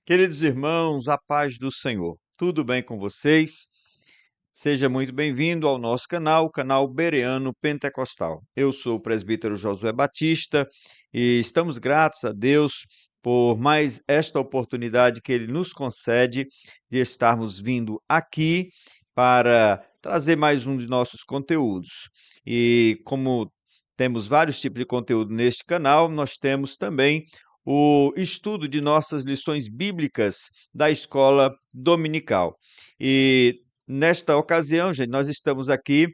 Queridos irmãos, a paz do Senhor. Tudo bem com vocês? Seja muito bem-vindo ao nosso canal, o canal Bereano Pentecostal. Eu sou o presbítero Josué Batista e estamos gratos a Deus por mais esta oportunidade que Ele nos concede de estarmos vindo aqui para trazer mais um de nossos conteúdos. E como temos vários tipos de conteúdo neste canal, nós temos também o estudo de nossas lições bíblicas da escola dominical. E nesta ocasião, gente, nós estamos aqui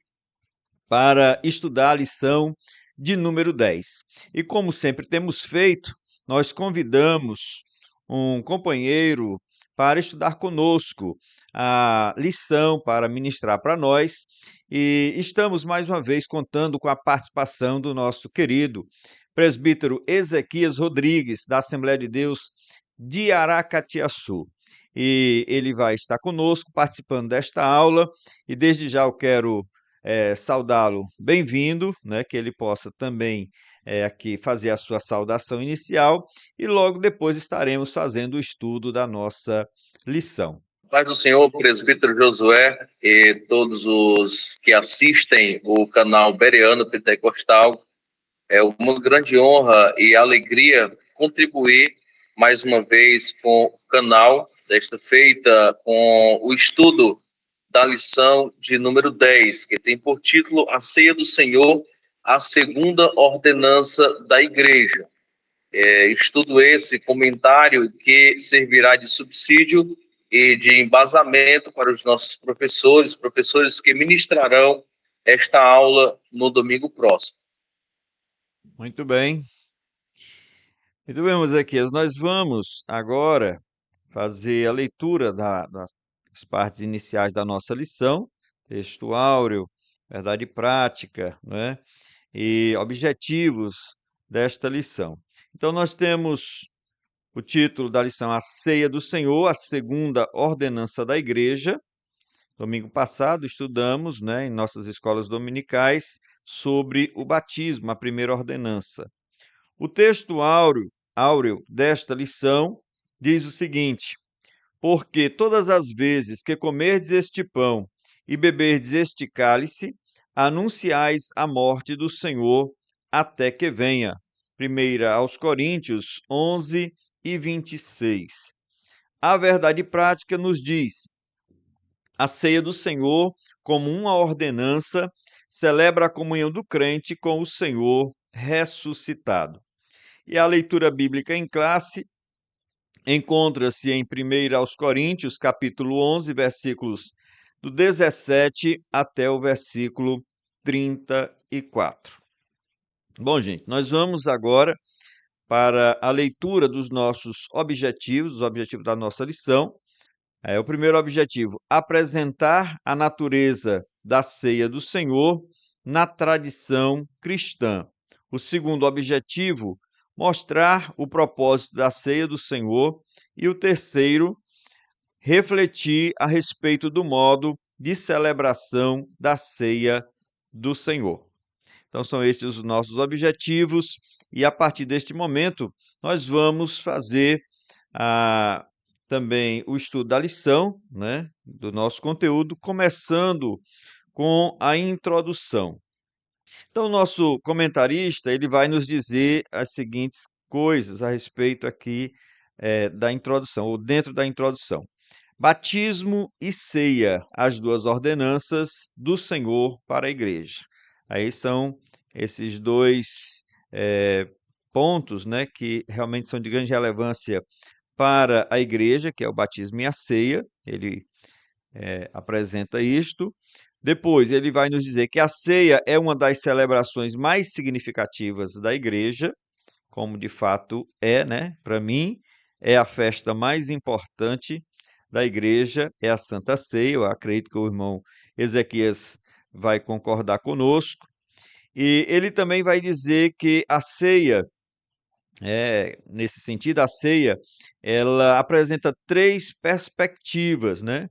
para estudar a lição de número 10. E como sempre temos feito, nós convidamos um companheiro para estudar conosco a lição, para ministrar para nós. E estamos mais uma vez contando com a participação do nosso querido presbítero Ezequias Rodrigues, da Assembleia de Deus de Aracatiaçu. E ele vai estar conosco participando desta aula, e desde já eu quero saudá-lo bem-vindo, né, que ele possa também aqui fazer a sua saudação inicial, e logo depois estaremos fazendo o estudo da nossa lição. Paz do Senhor, presbítero Josué e todos os que assistem o canal Bereano Pentecostal. É uma grande honra e alegria contribuir mais uma vez com o canal desta feita, com o estudo da lição de número 10, que tem por título A Ceia do Senhor, a segunda ordenança da Igreja. Estudo esse comentário que servirá de subsídio e de embasamento para os nossos professores que ministrarão esta aula no domingo próximo. Muito bem. Muito bem, Ezequias. Nós vamos agora fazer a leitura das partes iniciais da nossa lição, texto áureo, verdade prática, né? E objetivos desta lição. Então, nós temos o título da lição, A Ceia do Senhor, a segunda ordenança da Igreja. Domingo passado estudamos, né, em nossas escolas dominicais sobre o batismo, a primeira ordenança. O texto áureo desta lição diz o seguinte: porque todas as vezes que comerdes este pão e beberdes este cálice, anunciais a morte do Senhor até que venha. 1 aos Coríntios 11 e 26. A verdade prática nos diz: a ceia do Senhor, como uma ordenança, celebra a comunhão do crente com o Senhor ressuscitado. E a leitura bíblica em classe encontra-se em 1 aos Coríntios, capítulo 11, versículos do 17 até o versículo 34. Bom, gente, nós vamos agora para a leitura dos nossos objetivos, os objetivos da nossa lição. O primeiro objetivo, apresentar a natureza da ceia do Senhor na tradição cristã. O segundo objetivo, mostrar o propósito da ceia do Senhor. E o terceiro, refletir a respeito do modo de celebração da ceia do Senhor. Então, são estes os nossos objetivos, e a partir deste momento, nós vamos fazer também o estudo da lição, né, do nosso conteúdo, começando com a introdução. Então, o nosso comentarista ele vai nos dizer as seguintes coisas a respeito aqui da introdução, ou dentro da introdução. Batismo e ceia, as duas ordenanças do Senhor para a igreja. Aí são esses dois pontos, né, que realmente são de grande relevância para a igreja, que é o batismo e a ceia. Ele apresenta isto. Depois, ele vai nos dizer que a ceia é uma das celebrações mais significativas da igreja, como de fato é, né? Para mim, é a festa mais importante da igreja, é a Santa Ceia. Eu acredito que o irmão Ezequias vai concordar conosco. E ele também vai dizer que a ceia, nesse sentido, a ceia, ela apresenta três perspectivas, né?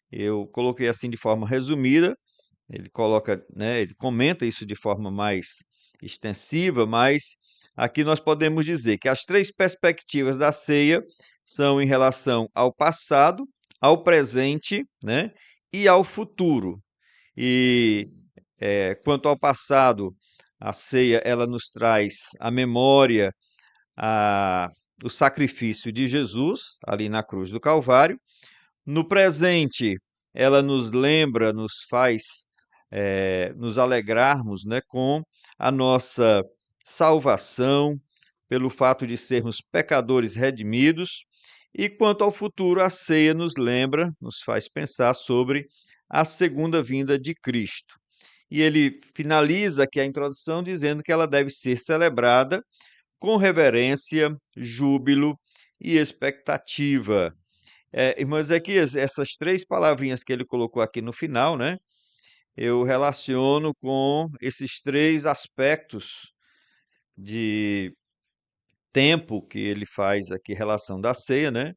Eu coloquei assim de forma resumida. Ele coloca, né, ele comenta isso de forma mais extensiva, mas aqui nós podemos dizer que as três perspectivas da ceia são em relação ao passado, ao presente, né, e ao futuro. E quanto ao passado, a ceia ela nos traz a memória, a, o sacrifício de Jesus ali na cruz do Calvário. No presente, ela nos lembra, nos faz nos alegrarmos, né, com a nossa salvação, pelo fato de sermos pecadores redimidos. E quanto ao futuro, a ceia nos lembra, nos faz pensar sobre a segunda vinda de Cristo. E ele finaliza aqui a introdução dizendo que ela deve ser celebrada com reverência, júbilo e expectativa. Irmão Ezequias, essas três palavrinhas que ele colocou aqui no final, né? Eu relaciono com esses três aspectos de tempo que ele faz aqui, relação da ceia, né?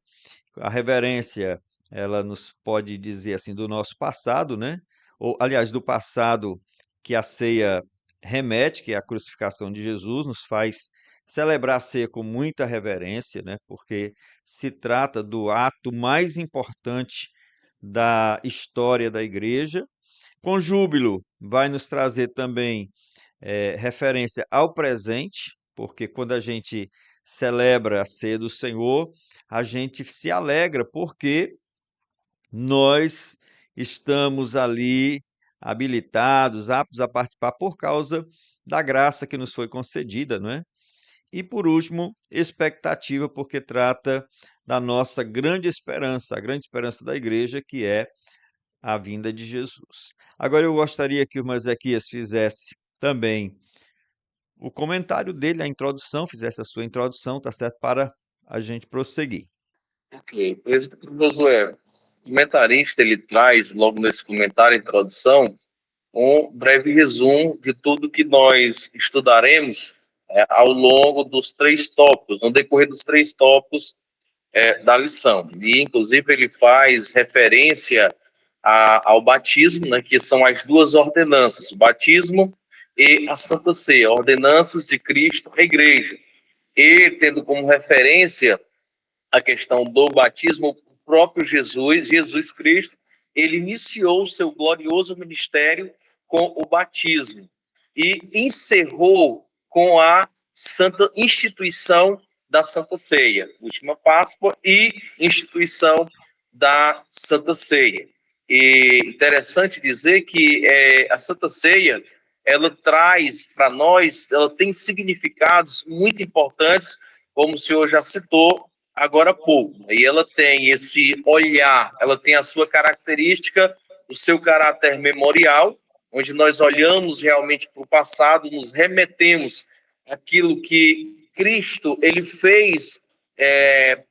A reverência, ela nos pode dizer assim do nosso passado, né? Ou, aliás, do passado que a ceia remete, que é a crucificação de Jesus, nos faz celebrar a ceia com muita reverência, né? Porque se trata do ato mais importante da história da igreja. Com júbilo, vai nos trazer também referência ao presente, porque quando a gente celebra a ceia do Senhor, a gente se alegra porque nós estamos ali habilitados, aptos a participar por causa da graça que nos foi concedida, não é? E por último, expectativa, porque trata da nossa grande esperança, a grande esperança da igreja, que é a vinda de Jesus. Agora eu gostaria que o irmão Ezequias fizesse também o comentário dele, a introdução, fizesse a sua introdução, tá certo? Para a gente prosseguir. Ok. Presbítero Josué, o comentarista, ele traz, logo nesse comentário, introdução, um breve resumo de tudo que nós estudaremos ao longo dos três tópicos, no decorrer dos três tópicos da lição. E, inclusive, ele faz referência ao batismo, né, que são as duas ordenanças, o batismo e a Santa Ceia, ordenanças de Cristo à Igreja. E, tendo como referência a questão do batismo, o próprio Jesus Cristo, ele iniciou o seu glorioso ministério com o batismo e encerrou com a santa instituição da Santa Ceia, última Páscoa e instituição da Santa Ceia. E interessante dizer que a Santa Ceia, ela traz para nós, ela tem significados muito importantes, como o senhor já citou agora há pouco. E ela tem esse olhar, ela tem a sua característica, o seu caráter memorial, onde nós olhamos realmente para o passado, nos remetemos àquilo que Cristo ele fez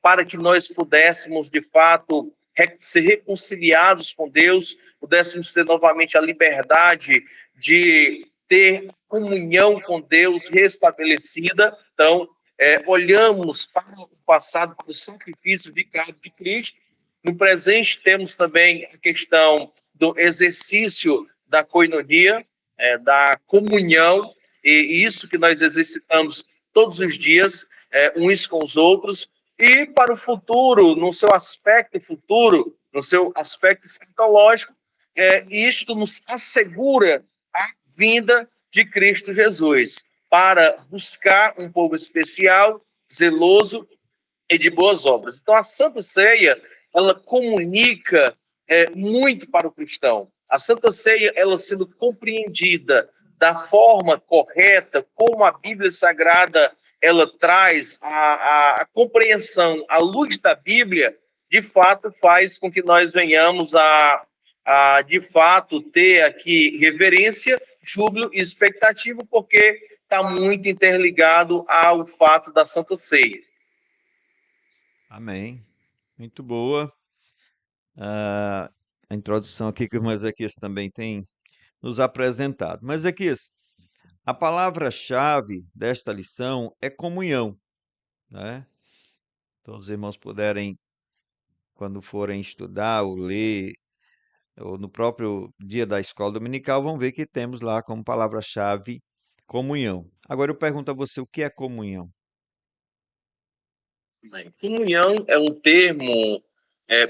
para que nós pudéssemos, de fato, ser reconciliados com Deus, pudéssemos ter novamente a liberdade de ter comunhão com Deus restabelecida. Então, olhamos para o passado, para o sacrifício vicário de Cristo. No presente, temos também a questão do exercício da koinonia, da comunhão, e isso que nós exercitamos todos os dias, uns com os outros. E para o futuro, no seu aspecto futuro, no seu aspecto escatológico, isto nos assegura a vinda de Cristo Jesus, para buscar um povo especial, zeloso e de boas obras. Então, a Santa Ceia, ela comunica muito para o cristão. A Santa Ceia, ela sendo compreendida da forma correta, como a Bíblia Sagrada ela traz a compreensão à luz da Bíblia, de fato faz com que nós venhamos de fato ter aqui reverência, júbilo e expectativa, porque está muito interligado ao fato da Santa Ceia. Amém. Muito boa. A introdução aqui que o irmão Ezequias também tem nos apresentado. Mas, Ezequias, a palavra-chave desta lição é comunhão, né? Todos os irmãos puderem, quando forem estudar ou ler, ou no próprio dia da escola dominical, vão ver que temos lá como palavra-chave comunhão. Agora eu pergunto a você, o que é comunhão? Comunhão é um termo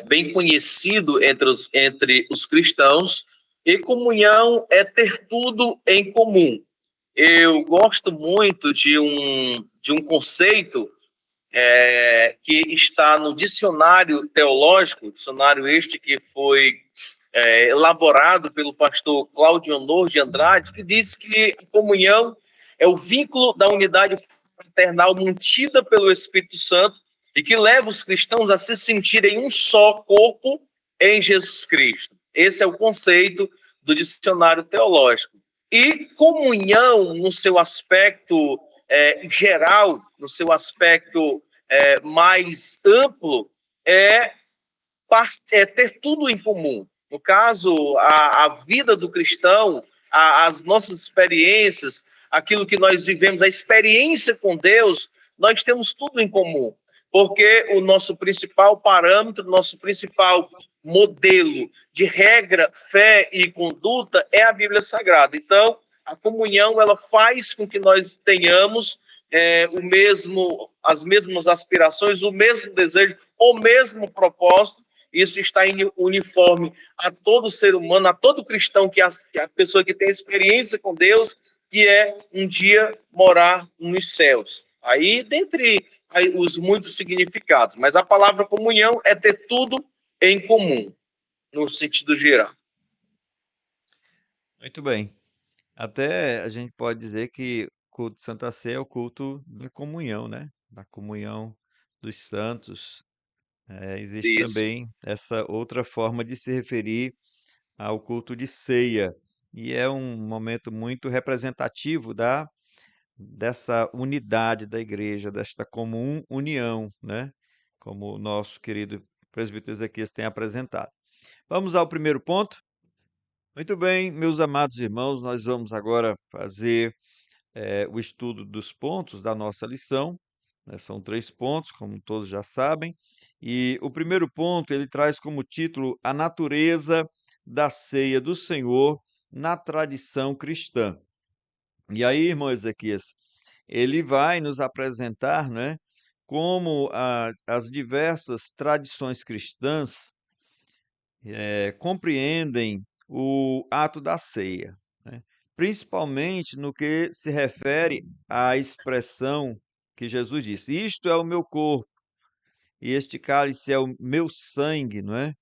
bem conhecido entre os cristãos, e comunhão é ter tudo em comum. Eu gosto muito de um conceito que está no dicionário teológico, dicionário este que foi elaborado pelo pastor Cláudio Honor de Andrade, que diz que a comunhão é o vínculo da unidade fraternal mantida pelo Espírito Santo e que leva os cristãos a se sentirem um só corpo em Jesus Cristo. Esse é o conceito do dicionário teológico. E comunhão, no seu aspecto geral, no seu aspecto mais amplo, é ter tudo em comum. No caso, a vida do cristão, as nossas experiências, aquilo que nós vivemos, a experiência com Deus, nós temos tudo em comum. Porque o nosso principal parâmetro, nosso principal modelo de regra, fé e conduta é a Bíblia Sagrada. Então, a comunhão, ela faz com que nós tenhamos as mesmas aspirações, o mesmo desejo, o mesmo propósito. Isso está uniforme a todo ser humano, a todo cristão, que é a pessoa que tem experiência com Deus, que é um dia morar nos céus. Aí, dentre os muitos significados, mas a palavra comunhão é ter tudo em comum, no sentido geral. Muito bem. Até a gente pode dizer que o culto de Santa Ceia é o culto da comunhão, né? Da comunhão dos santos. Existe Isso. também essa outra forma de se referir ao culto de ceia. E é um momento muito representativo dessa unidade da igreja, desta comum união, né? Como o nosso querido presbítero Ezequias tem apresentado. Vamos ao primeiro ponto? Muito bem, meus amados irmãos, nós vamos agora fazer o estudo dos pontos da nossa lição, né? São 3 pontos, como todos já sabem, e o primeiro ponto ele traz como título a natureza da ceia do Senhor na tradição cristã. E aí, irmão Ezequias, ele vai nos apresentar, né, como as diversas tradições cristãs compreendem o ato da ceia, né? Principalmente no que se refere à expressão que Jesus disse: Isto é o meu corpo, e este cálice é o meu sangue, não é?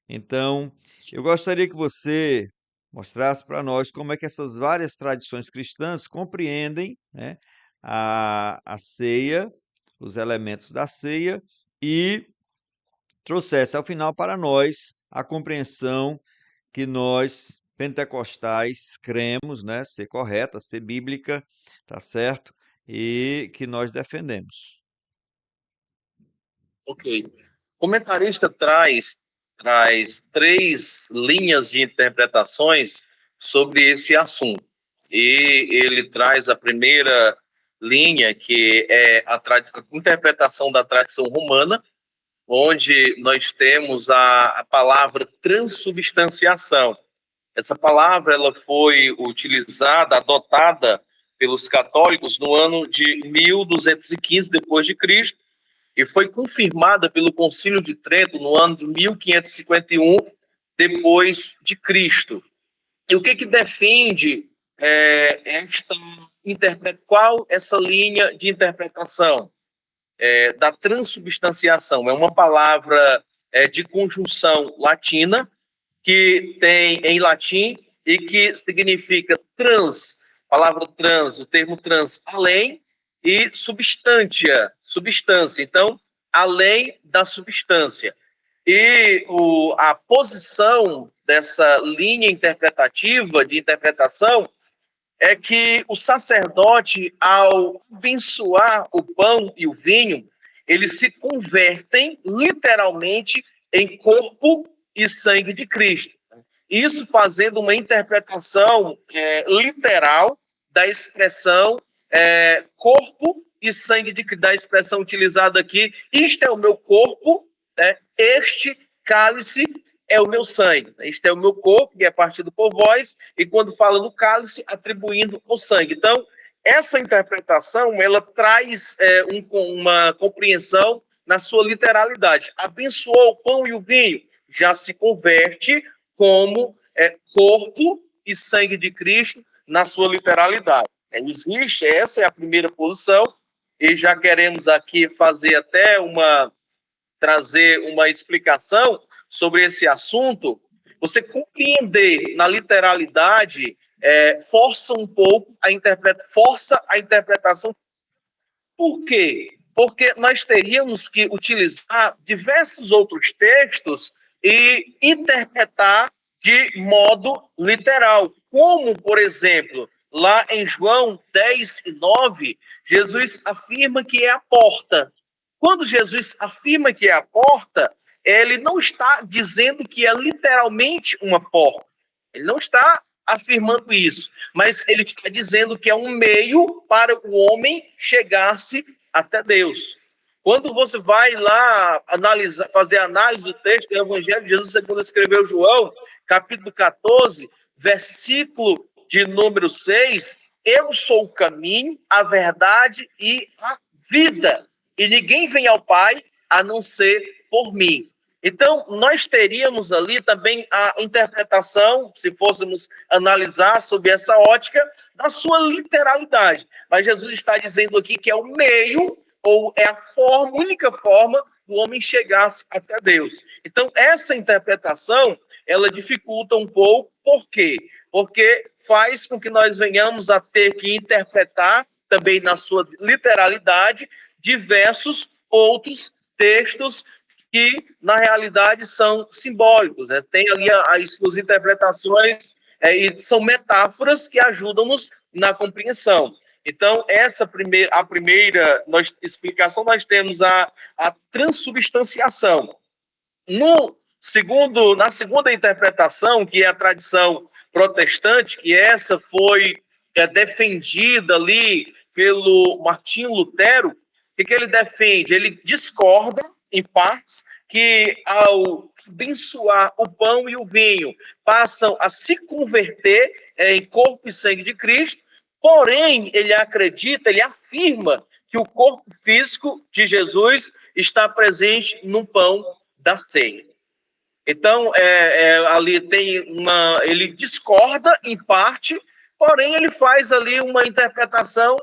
Então, eu gostaria que você mostrasse para nós como é que essas várias tradições cristãs compreendem, né, a ceia, os elementos da ceia, e trouxesse ao final para nós a compreensão que nós, pentecostais, cremos, né, ser correta, ser bíblica, tá certo? E que nós defendemos. Ok. O comentarista traz 3 linhas de interpretações sobre esse assunto. E ele traz a primeira linha, que é a interpretação da tradição romana, onde nós temos a palavra transubstanciação. Essa palavra ela foi utilizada, adotada pelos católicos no ano de 1215 depois de Cristo, e foi confirmada pelo Concílio de Trento no ano de 1551 depois de Cristo. E o que defende qual essa linha de interpretação da transubstanciação? É uma palavra de conjunção latina que tem em latim e que significa palavra trans, o termo trans, além, e substância. Então, além da substância. E a posição dessa linha interpretativa, de interpretação, é que o sacerdote, ao abençoar o pão e o vinho, eles se convertem literalmente em corpo e sangue de Cristo. Isso fazendo uma interpretação literal da expressão corpo e sangue da expressão utilizada aqui. Isto é o meu corpo, né? Este cálice é o meu sangue. Este é o meu corpo, que é partido por vós, e quando fala no cálice, atribuindo o sangue. Então, essa interpretação, ela traz uma compreensão na sua literalidade. Abençoou o pão e o vinho, já se converte como corpo e sangue de Cristo na sua literalidade. Existe, essa é a primeira posição, e já queremos aqui trazer uma explicação sobre esse assunto. Você compreender na literalidade força a interpretação. Por quê? Porque nós teríamos que utilizar diversos outros textos e interpretar de modo literal. Como, por exemplo, lá em João 10:9, Jesus afirma que é a porta. Quando Jesus afirma que é a porta, ele não está dizendo que é literalmente uma porta. Ele não está afirmando isso, mas ele está dizendo que é um meio para o homem chegar-se até Deus. Quando você vai lá fazer análise do texto do Evangelho de Jesus, segundo escreveu João, capítulo 14, versículo de número 6, eu sou o caminho, a verdade e a vida, e ninguém vem ao Pai a não ser por mim. Então, nós teríamos ali também a interpretação, se fôssemos analisar sobre essa ótica, da sua literalidade. Mas Jesus está dizendo aqui que é o meio, ou é a única forma do homem chegar-se até Deus. Então, essa interpretação, ela dificulta um pouco. Por quê? Porque faz com que nós venhamos a ter que interpretar, também na sua literalidade, diversos outros textos que, na realidade, são simbólicos. Né? Tem ali as suas interpretações e são metáforas que ajudam-nos na compreensão. Então, a primeira explicação, nós temos a transubstanciação. Na segunda interpretação, que é a tradição protestante, que essa foi defendida ali pelo Martinho Lutero, o que ele defende? Ele discorda, em partes, que ao abençoar o pão e o vinho, passam a se converter em corpo e sangue de Cristo, porém, ele afirma que o corpo físico de Jesus está presente no pão da ceia. Então, ali ele discorda em parte, porém ele faz ali uma interpretação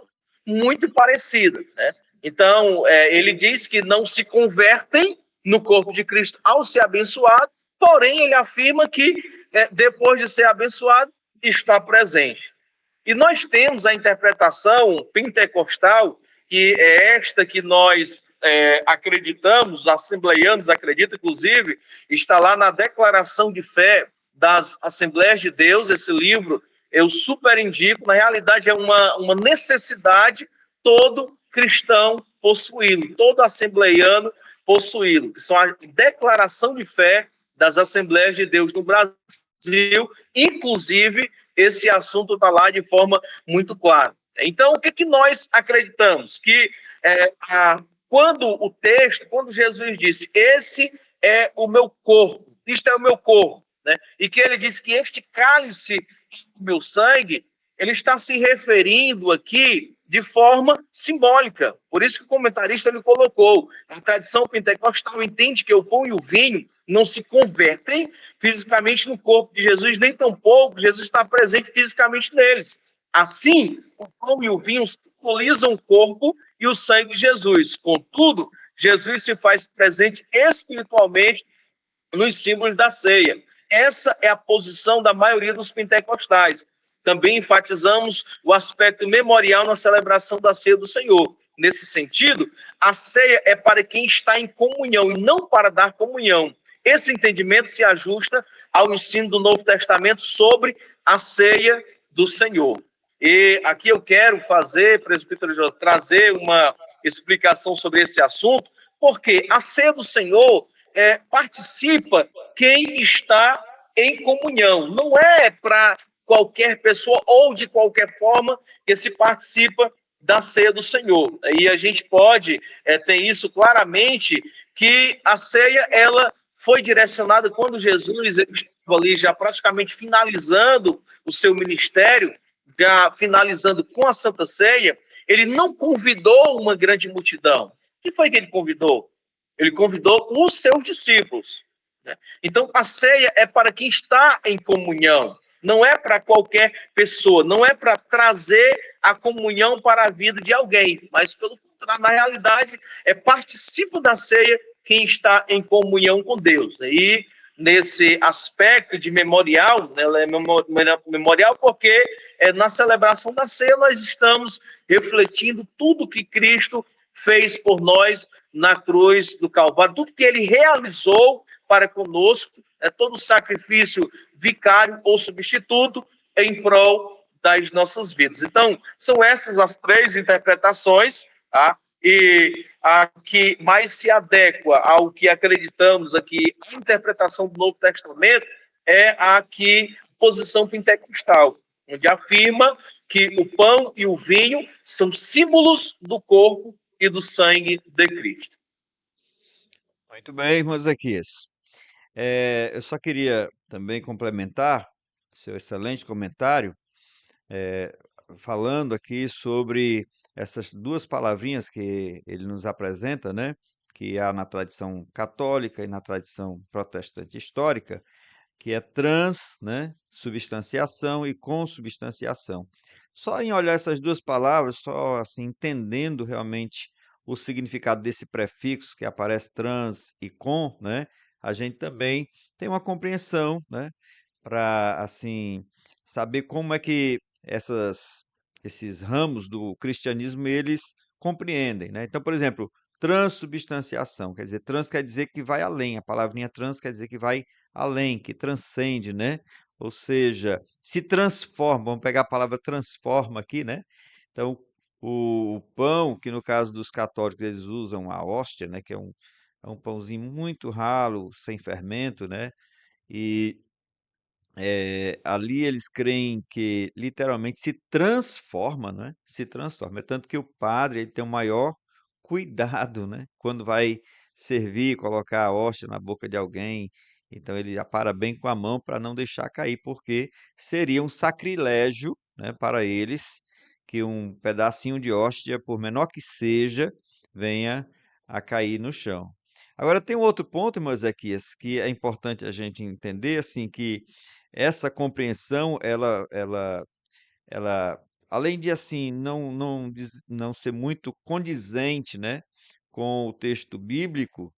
muito parecida, né? Então, ele diz que não se convertem no corpo de Cristo ao ser abençoado, porém ele afirma que depois de ser abençoado, está presente. E nós temos a interpretação pentecostal, que é esta que nós acreditamos, os assembleianos acreditam, inclusive, está lá na Declaração de Fé das Assembleias de Deus. Esse livro eu super indico, na realidade é uma necessidade todo cristão possuí-lo, todo assembleiano possuí-lo, que são a Declaração de Fé das Assembleias de Deus no Brasil. Inclusive, esse assunto está lá de forma muito clara. Então, o que nós acreditamos? Que quando Jesus disse, esse é o meu corpo, isto é o meu corpo, né? E que ele disse que este cálice do meu sangue, ele está se referindo aqui de forma simbólica. Por isso que o comentarista ele colocou, a tradição pentecostal entende que o pão e o vinho não se convertem fisicamente no corpo de Jesus, nem tampouco Jesus está presente fisicamente neles. Assim, o pão e o vinho simbolizam o corpo e o sangue de Jesus. Contudo, Jesus se faz presente espiritualmente nos símbolos da ceia. Essa é a posição da maioria dos pentecostais. Também enfatizamos o aspecto memorial na celebração da ceia do Senhor. Nesse sentido, a ceia é para quem está em comunhão e não para dar comunhão. Esse entendimento se ajusta ao ensino do Novo Testamento sobre a ceia do Senhor. E aqui eu quero presbítero José, trazer uma explicação sobre esse assunto, porque a ceia do Senhor participa quem está em comunhão. Não é para qualquer pessoa ou de qualquer forma que se participa da ceia do Senhor. E a gente pode ter isso claramente, que a ceia ela foi direcionada quando Jesus estava ali já praticamente finalizando o seu ministério, já finalizando com a Santa Ceia. Ele não convidou uma grande multidão. O que foi que ele convidou? Ele convidou os seus discípulos. Né? Então, a ceia é para quem está em comunhão, não é para qualquer pessoa, não é para trazer a comunhão para a vida de alguém, mas, pelo contrário, na realidade, participa da ceia quem está em comunhão com Deus. Né? E nesse aspecto de memorial, né, ela é memorial porque na celebração da ceia nós estamos refletindo tudo que Cristo fez por nós na cruz do Calvário, tudo que ele realizou para conosco, todo o sacrifício vicário ou substituto em prol das nossas vidas. Então, são essas as três interpretações, tá? E a que mais se adequa ao que acreditamos aqui, a interpretação do Novo Testamento, é a que posição pentecostal, onde afirma que o pão e o vinho são símbolos do corpo e do sangue de Cristo. Muito bem, irmão Ezequias. Eu só queria também complementar seu excelente comentário, eh, falando aqui sobre essas duas palavrinhas que ele nos apresenta, né? Que há na tradição católica e na tradição protestante histórica, que é trans, né? Substanciação e consubstanciação. Só em olhar essas duas palavras, só assim entendendo realmente o significado desse prefixo que aparece trans e com, né? A gente também tem uma compreensão, né? Para assim saber como é que esses ramos do cristianismo eles compreendem, né? Então, por exemplo, transubstanciação, quer dizer, trans quer dizer que vai além, a palavrinha trans quer dizer que vai além, que transcende, né? Ou seja, se transforma, vamos pegar a palavra transforma aqui, né? Então, o pão, que no caso dos católicos eles usam a hóstia, né? Que é um pãozinho muito ralo, sem fermento, né? E ali eles creem que literalmente se transforma, né? Se transforma. É tanto que o padre ele tem o maior cuidado, né? Quando vai servir, colocar a hóstia na boca de alguém. Então ele já para bem com a mão para não deixar cair, porque seria um sacrilégio, né, para eles que um pedacinho de hóstia, por menor que seja, venha a cair no chão. Agora tem um outro ponto, irmão Ezequias, que é importante a gente entender, assim, que essa compreensão, ela, além de assim não ser muito condizente, né, com o texto bíblico,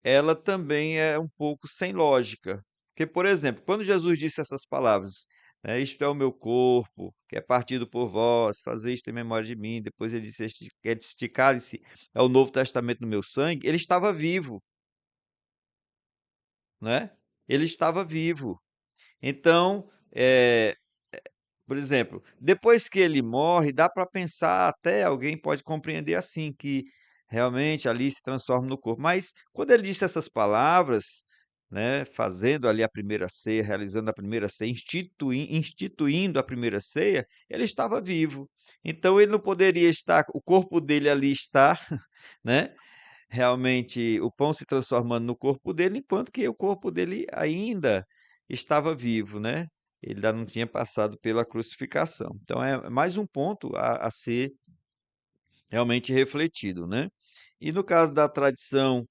ela também é um pouco sem lógica. Porque, por exemplo, quando Jesus disse essas palavras, né, isto é o meu corpo, que é partido por vós, fazer isto em memória de mim. Depois ele disse, este cálice é o Novo Testamento no meu sangue. Ele estava vivo, né? Ele estava vivo. Então, por exemplo, depois que ele morre, dá para pensar, até alguém pode compreender assim, que realmente ali se transforma no corpo. Mas quando ele disse essas palavras, né, fazendo ali a primeira ceia, realizando a primeira ceia, instituindo a primeira ceia, ele estava vivo. Então ele não poderia estar, o corpo dele ali está, né? Realmente o pão se transformando no corpo dele, enquanto que o corpo dele ainda estava vivo, né? Ele ainda não tinha passado pela crucificação. Então é mais um ponto a ser realmente refletido, né? E no caso da tradição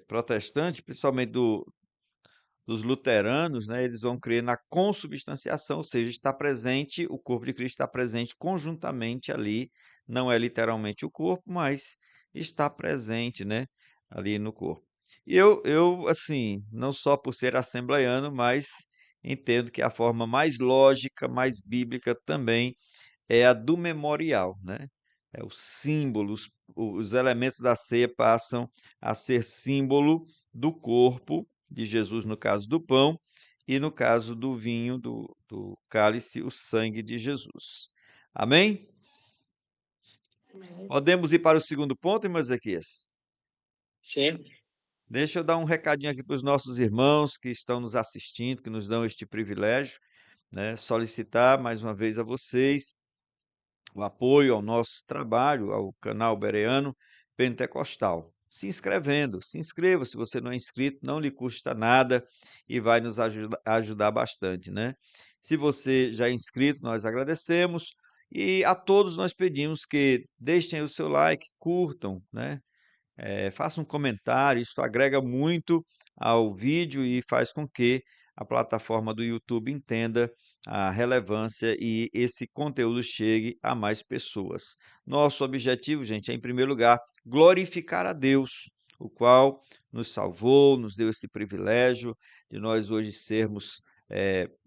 protestante, principalmente dos luteranos, né, eles vão crer na consubstanciação, ou seja, está presente, o corpo de Cristo está presente conjuntamente ali, não é literalmente o corpo, mas está presente, né, ali no corpo. E eu, assim, não só por ser assembleiano, mas entendo que a forma mais lógica, mais bíblica também é a do memorial, né? É o símbolo, os elementos da ceia passam a ser símbolo do corpo de Jesus, no caso do pão, e no caso do vinho, do cálice, o sangue de Jesus. Amém? Podemos ir para o segundo ponto, irmão Ezequias? Sim. Deixa eu dar um recadinho aqui para os nossos irmãos que estão nos assistindo, que nos dão este privilégio, né? Solicitar mais uma vez a vocês o apoio ao nosso trabalho, ao canal Bereano Pentecostal. Se inscreva se você não é inscrito, não lhe custa nada e vai nos ajudar bastante, né? Se você já é inscrito, nós agradecemos e a todos nós pedimos que deixem o seu like, curtam, né? faça um comentário, isso agrega muito ao vídeo e faz com que a plataforma do YouTube entenda a relevância e esse conteúdo chegue a mais pessoas. Nosso objetivo, gente, é, em primeiro lugar, glorificar a Deus, o qual nos salvou, nos deu esse privilégio de nós hoje sermos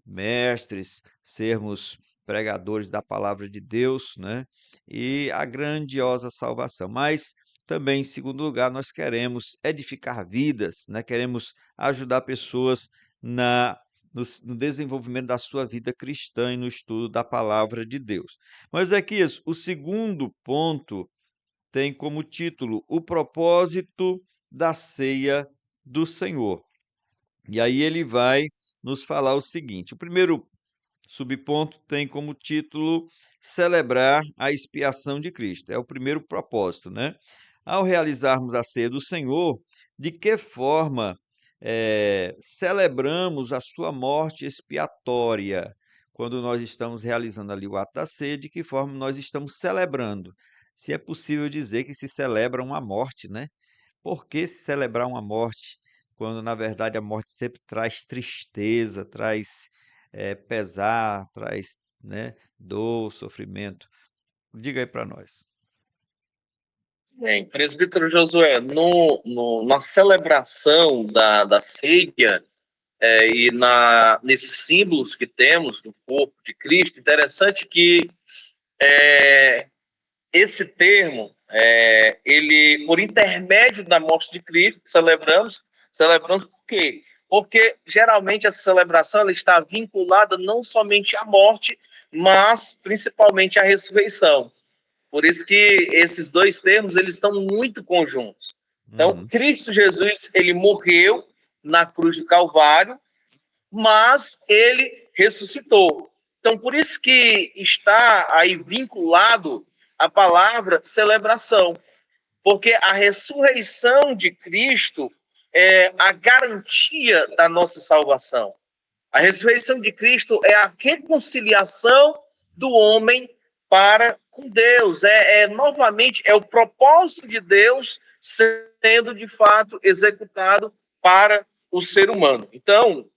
mestres, sermos pregadores da palavra de Deus, né? E a grandiosa salvação. Mas também, em segundo lugar, nós queremos edificar vidas, né? Queremos ajudar pessoas no desenvolvimento da sua vida cristã e no estudo da palavra de Deus. Mas, Ezequias, o segundo ponto tem como título o propósito da ceia do Senhor. E aí ele vai nos falar o seguinte: o primeiro subponto tem como título celebrar a expiação de Cristo. É o primeiro propósito, né? Ao realizarmos a ceia do Senhor, de que forma celebramos a sua morte expiatória? Quando nós estamos realizando ali o ato da ceia, de que forma nós estamos celebrando? Se é possível dizer que se celebra uma morte, né? Por que celebrar uma morte, quando na verdade a morte sempre traz tristeza, traz pesar, traz, né, dor, sofrimento? Diga aí para nós. Bem, presbítero Josué, na celebração da ceia e nesses símbolos que temos do corpo de Cristo, interessante que esse termo, ele, por intermédio da morte de Cristo, celebramos por quê? Porque geralmente essa celebração ela está vinculada não somente à morte, mas principalmente à ressurreição. Por isso que esses dois termos eles estão muito conjuntos. Então, Uhum. Cristo Jesus, ele morreu na cruz do Calvário, mas ele ressuscitou. Então, por isso que está aí vinculado a palavra celebração, porque a ressurreição de Cristo é a garantia da nossa salvação. A ressurreição de Cristo é a reconciliação do homem para com Deus. Novamente, é o propósito de Deus sendo, de fato, executado para o ser humano. Então,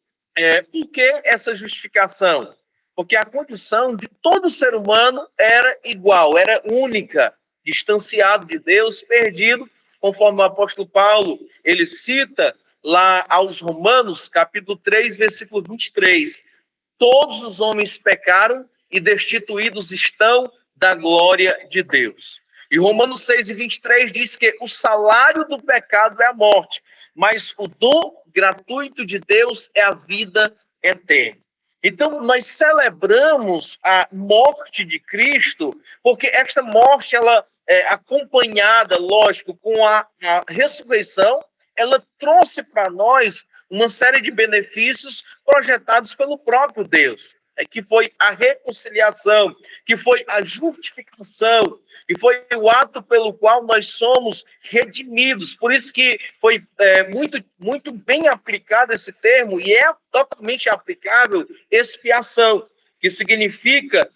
por que essa justificação? Porque a condição de todo ser humano era igual, era única, distanciado de Deus, perdido, conforme o apóstolo Paulo, ele cita lá aos Romanos, capítulo 3, versículo 23. Todos os homens pecaram e destituídos estão da glória de Deus. E Romanos 6 e 23 diz que o salário do pecado é a morte, mas o dom gratuito de Deus é a vida eterna. Então, nós celebramos a morte de Cristo, porque esta morte, ela é acompanhada, lógico, com a ressurreição, ela trouxe para nós uma série de benefícios projetados pelo próprio Deus, que foi a reconciliação, que foi a justificação, que foi o ato pelo qual nós somos redimidos. Por isso que foi muito, muito bem aplicado esse termo, e é totalmente aplicável expiação, que significa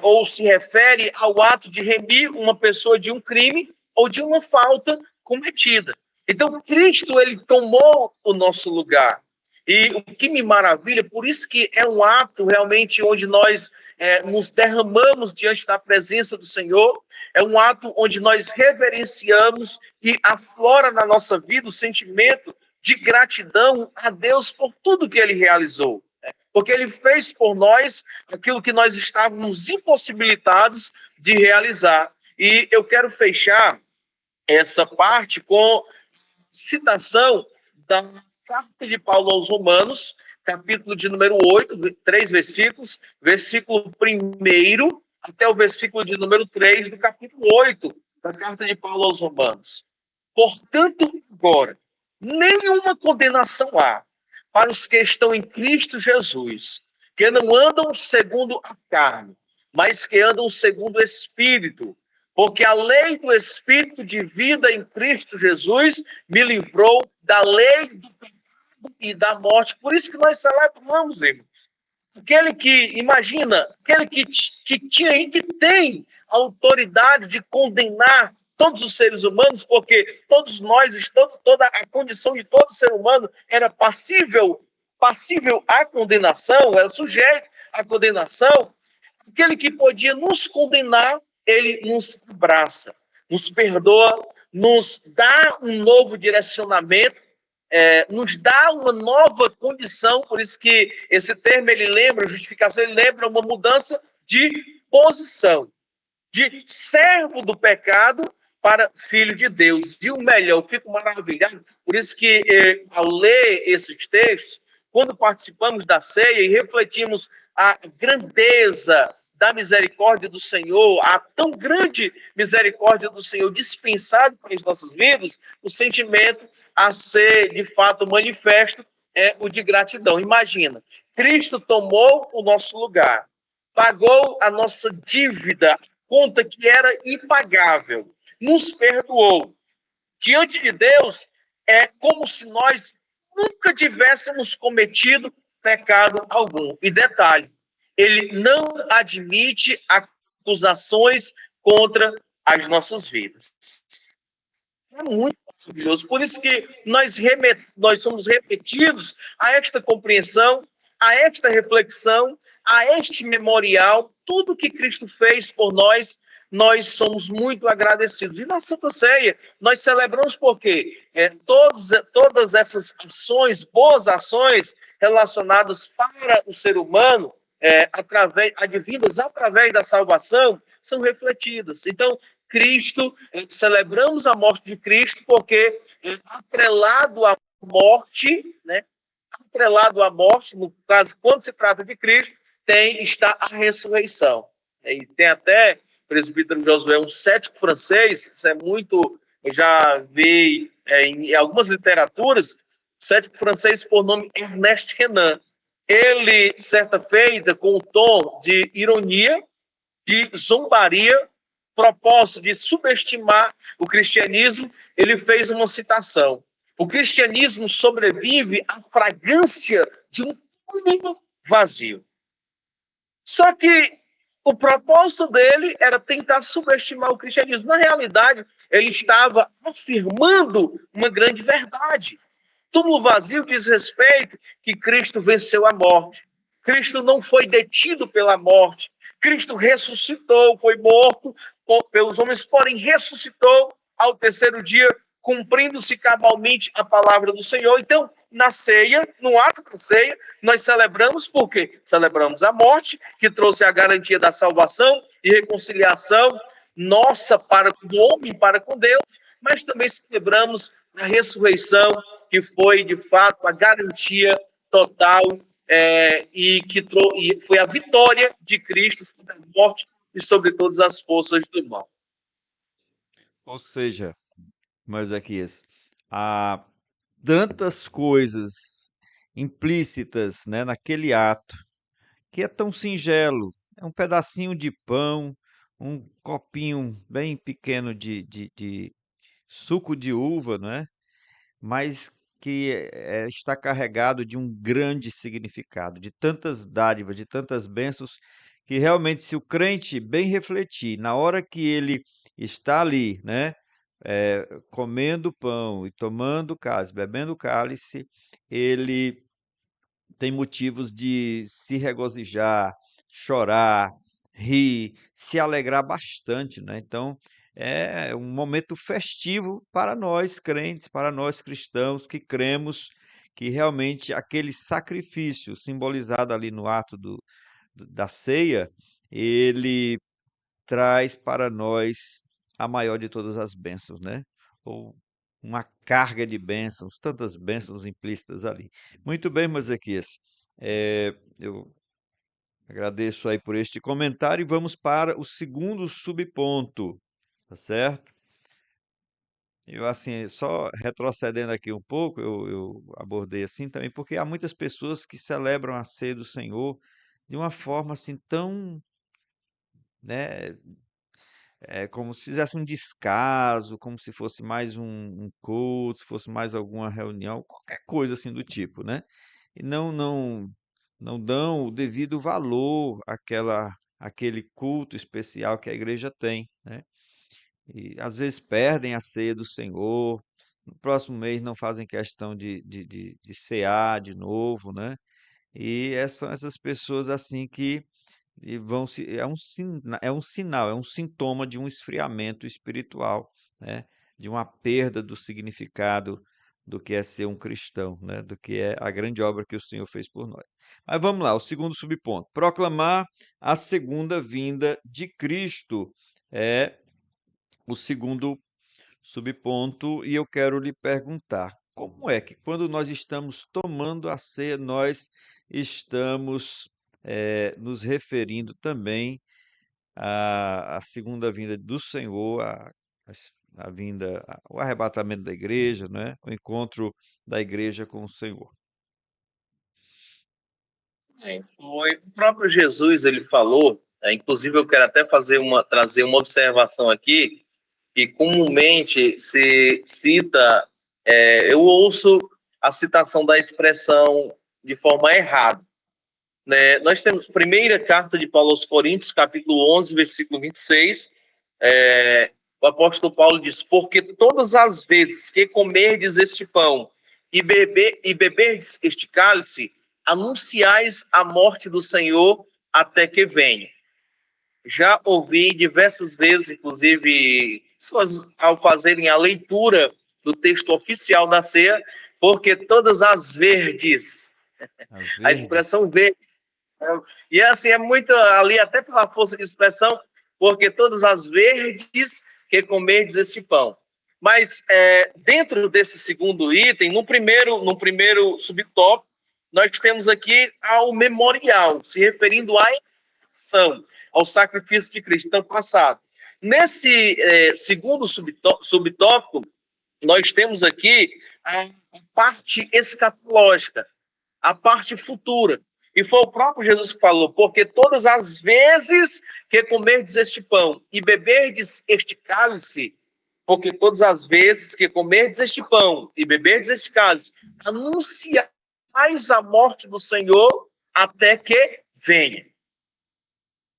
ou se refere ao ato de remir uma pessoa de um crime ou de uma falta cometida. Então, Cristo, ele tomou o nosso lugar. E o que me maravilha, por isso que é um ato realmente onde nós nos derramamos diante da presença do Senhor, é um ato onde nós reverenciamos e aflora na nossa vida o sentimento de gratidão a Deus por tudo que ele realizou. Porque ele fez por nós aquilo que nós estávamos impossibilitados de realizar. E eu quero fechar essa parte com citação da carta de Paulo aos Romanos, capítulo de número 8, 3 versículos, versículo 1 até o versículo de número 3 do capítulo 8 da carta de Paulo aos Romanos. Portanto, agora, nenhuma condenação há para os que estão em Cristo Jesus, que não andam segundo a carne, mas que andam segundo o Espírito. Porque a lei do Espírito de vida em Cristo Jesus me livrou da lei do pecado e da morte. Por isso que nós celebramos, irmãos. Aquele que, imagina, aquele que tinha e que tem a autoridade de condenar todos os seres humanos, porque todos nós, toda a condição de todo ser humano era passível à condenação, era sujeito à condenação. Aquele que podia nos condenar, ele nos abraça, nos perdoa, nos dá um novo direcionamento, nos dá uma nova condição. Por isso que esse termo, ele lembra, justificação, ele lembra uma mudança de posição, de servo do pecado para filho de Deus. E o melhor, eu fico maravilhado, por isso que ao ler esses textos, quando participamos da ceia e refletimos a grandeza da misericórdia do Senhor, a tão grande misericórdia do Senhor dispensada para as nossas vidas, o sentimento a ser de fato manifesto é o de gratidão. Imagina, Cristo tomou o nosso lugar, pagou a nossa dívida, conta que era impagável, nos perdoou. Diante de Deus, é como se nós nunca tivéssemos cometido pecado algum. E detalhe, ele não admite acusações contra as nossas vidas. É muito maravilhoso. Por isso que nós somos repetidos a esta compreensão, a esta reflexão, a este memorial, tudo que Cristo fez por nós, nós somos muito agradecidos. E na Santa Ceia, nós celebramos porque todas essas ações, boas ações relacionadas para o ser humano, advindas através da salvação, são refletidas. Então, Cristo, celebramos a morte de Cristo porque atrelado à morte, né? Atrelado à morte, no caso, quando se trata de Cristo, está a ressurreição. E tem até, o presbítero Josué, um cético francês, isso é muito, eu já vi em algumas literaturas, cético francês por nome Ernest Renan. Ele, certa feita, com um tom de ironia, de zombaria, propósito de subestimar o cristianismo, ele fez uma citação. O cristianismo sobrevive à fragrância de um túmulo vazio. Só que o propósito dele era tentar subestimar o cristianismo. Na realidade, ele estava afirmando uma grande verdade. Túmulo vazio diz respeito que Cristo venceu a morte. Cristo não foi detido pela morte. Cristo ressuscitou, foi morto pelos homens, porém ressuscitou ao terceiro dia, cumprindo-se cabalmente a palavra do Senhor. Então, na ceia, no ato da ceia, nós celebramos por quê? Celebramos a morte, que trouxe a garantia da salvação e reconciliação nossa do homem para com Deus, mas também celebramos a ressurreição, que foi, de fato, a garantia total e foi a vitória de Cristo sobre a morte e sobre todas as forças do mal. Ou seja, Ezequias, há tantas coisas implícitas, né, naquele ato, que é tão singelo. É um pedacinho de pão, um copinho bem pequeno de suco de uva, não é? Mas que está carregado de um grande significado, de tantas dádivas, de tantas bênçãos, que realmente, se o crente bem refletir, na hora que ele está ali, né, comendo pão e tomando cálice, bebendo cálice, ele tem motivos de se regozijar, chorar, rir, se alegrar bastante, né? Então, é um momento festivo para nós crentes, para nós cristãos que cremos que realmente aquele sacrifício simbolizado ali no ato da ceia, ele traz para nós a maior de todas as bênçãos, né? Ou uma carga de bênçãos, tantas bênçãos implícitas ali. Muito bem, Ezequias. Eu agradeço aí por este comentário e vamos para o segundo subponto, tá certo? Eu, assim, só retrocedendo aqui um pouco, eu abordei assim também, porque há muitas pessoas que celebram a ceia do Senhor de uma forma assim tão, né, como se fizesse um descaso, como se fosse mais um culto, se fosse mais alguma reunião, qualquer coisa assim do tipo, né? E não dão o devido valor àquele culto especial que a igreja tem, né? e às vezes perdem a ceia do Senhor, no próximo mês não fazem questão de cear de novo, né? E são essas pessoas assim que vão se é um sinal, é um sintoma de um esfriamento espiritual, né? De uma perda do significado do que é ser um cristão, né? Do que é a grande obra que o Senhor fez por nós. Mas vamos lá, o segundo subponto. Proclamar a segunda vinda de Cristo é o segundo subponto, e eu quero lhe perguntar: como é que, quando nós estamos tomando a ceia, nós estamos nos referindo também à segunda vinda do Senhor, a vinda, o arrebatamento da igreja, né? O encontro da igreja com o Senhor? O próprio Jesus, ele falou, inclusive eu quero até trazer uma observação aqui, que comumente se cita, eu ouço a citação da expressão de forma errada. Né? Nós temos primeira carta de Paulo aos Coríntios, capítulo 11, versículo 26, o apóstolo Paulo diz: porque todas as vezes que comerdes este pão e beberdes este cálice, anunciais a morte do Senhor até que venha. Já ouvi diversas vezes, inclusive ao fazerem a leitura do texto oficial da ceia, porque todas as verdes, Às a verdes? expressão verde, e assim, é muito ali, até pela força de expressão, porque todas as verdes que comerdes este pão. Mas dentro desse segundo item, no primeiro subtópico, nós temos aqui ao memorial, se referindo à ação, ao sacrifício de Cristo então, passado. Nesse segundo subtópico, nós temos aqui a parte escatológica, a parte futura. E foi o próprio Jesus que falou: porque todas as vezes que comerdes este pão e beberdes este cálice, porque todas as vezes que comerdes este pão e beberdes este cálice, anunciais a morte do Senhor até que venha.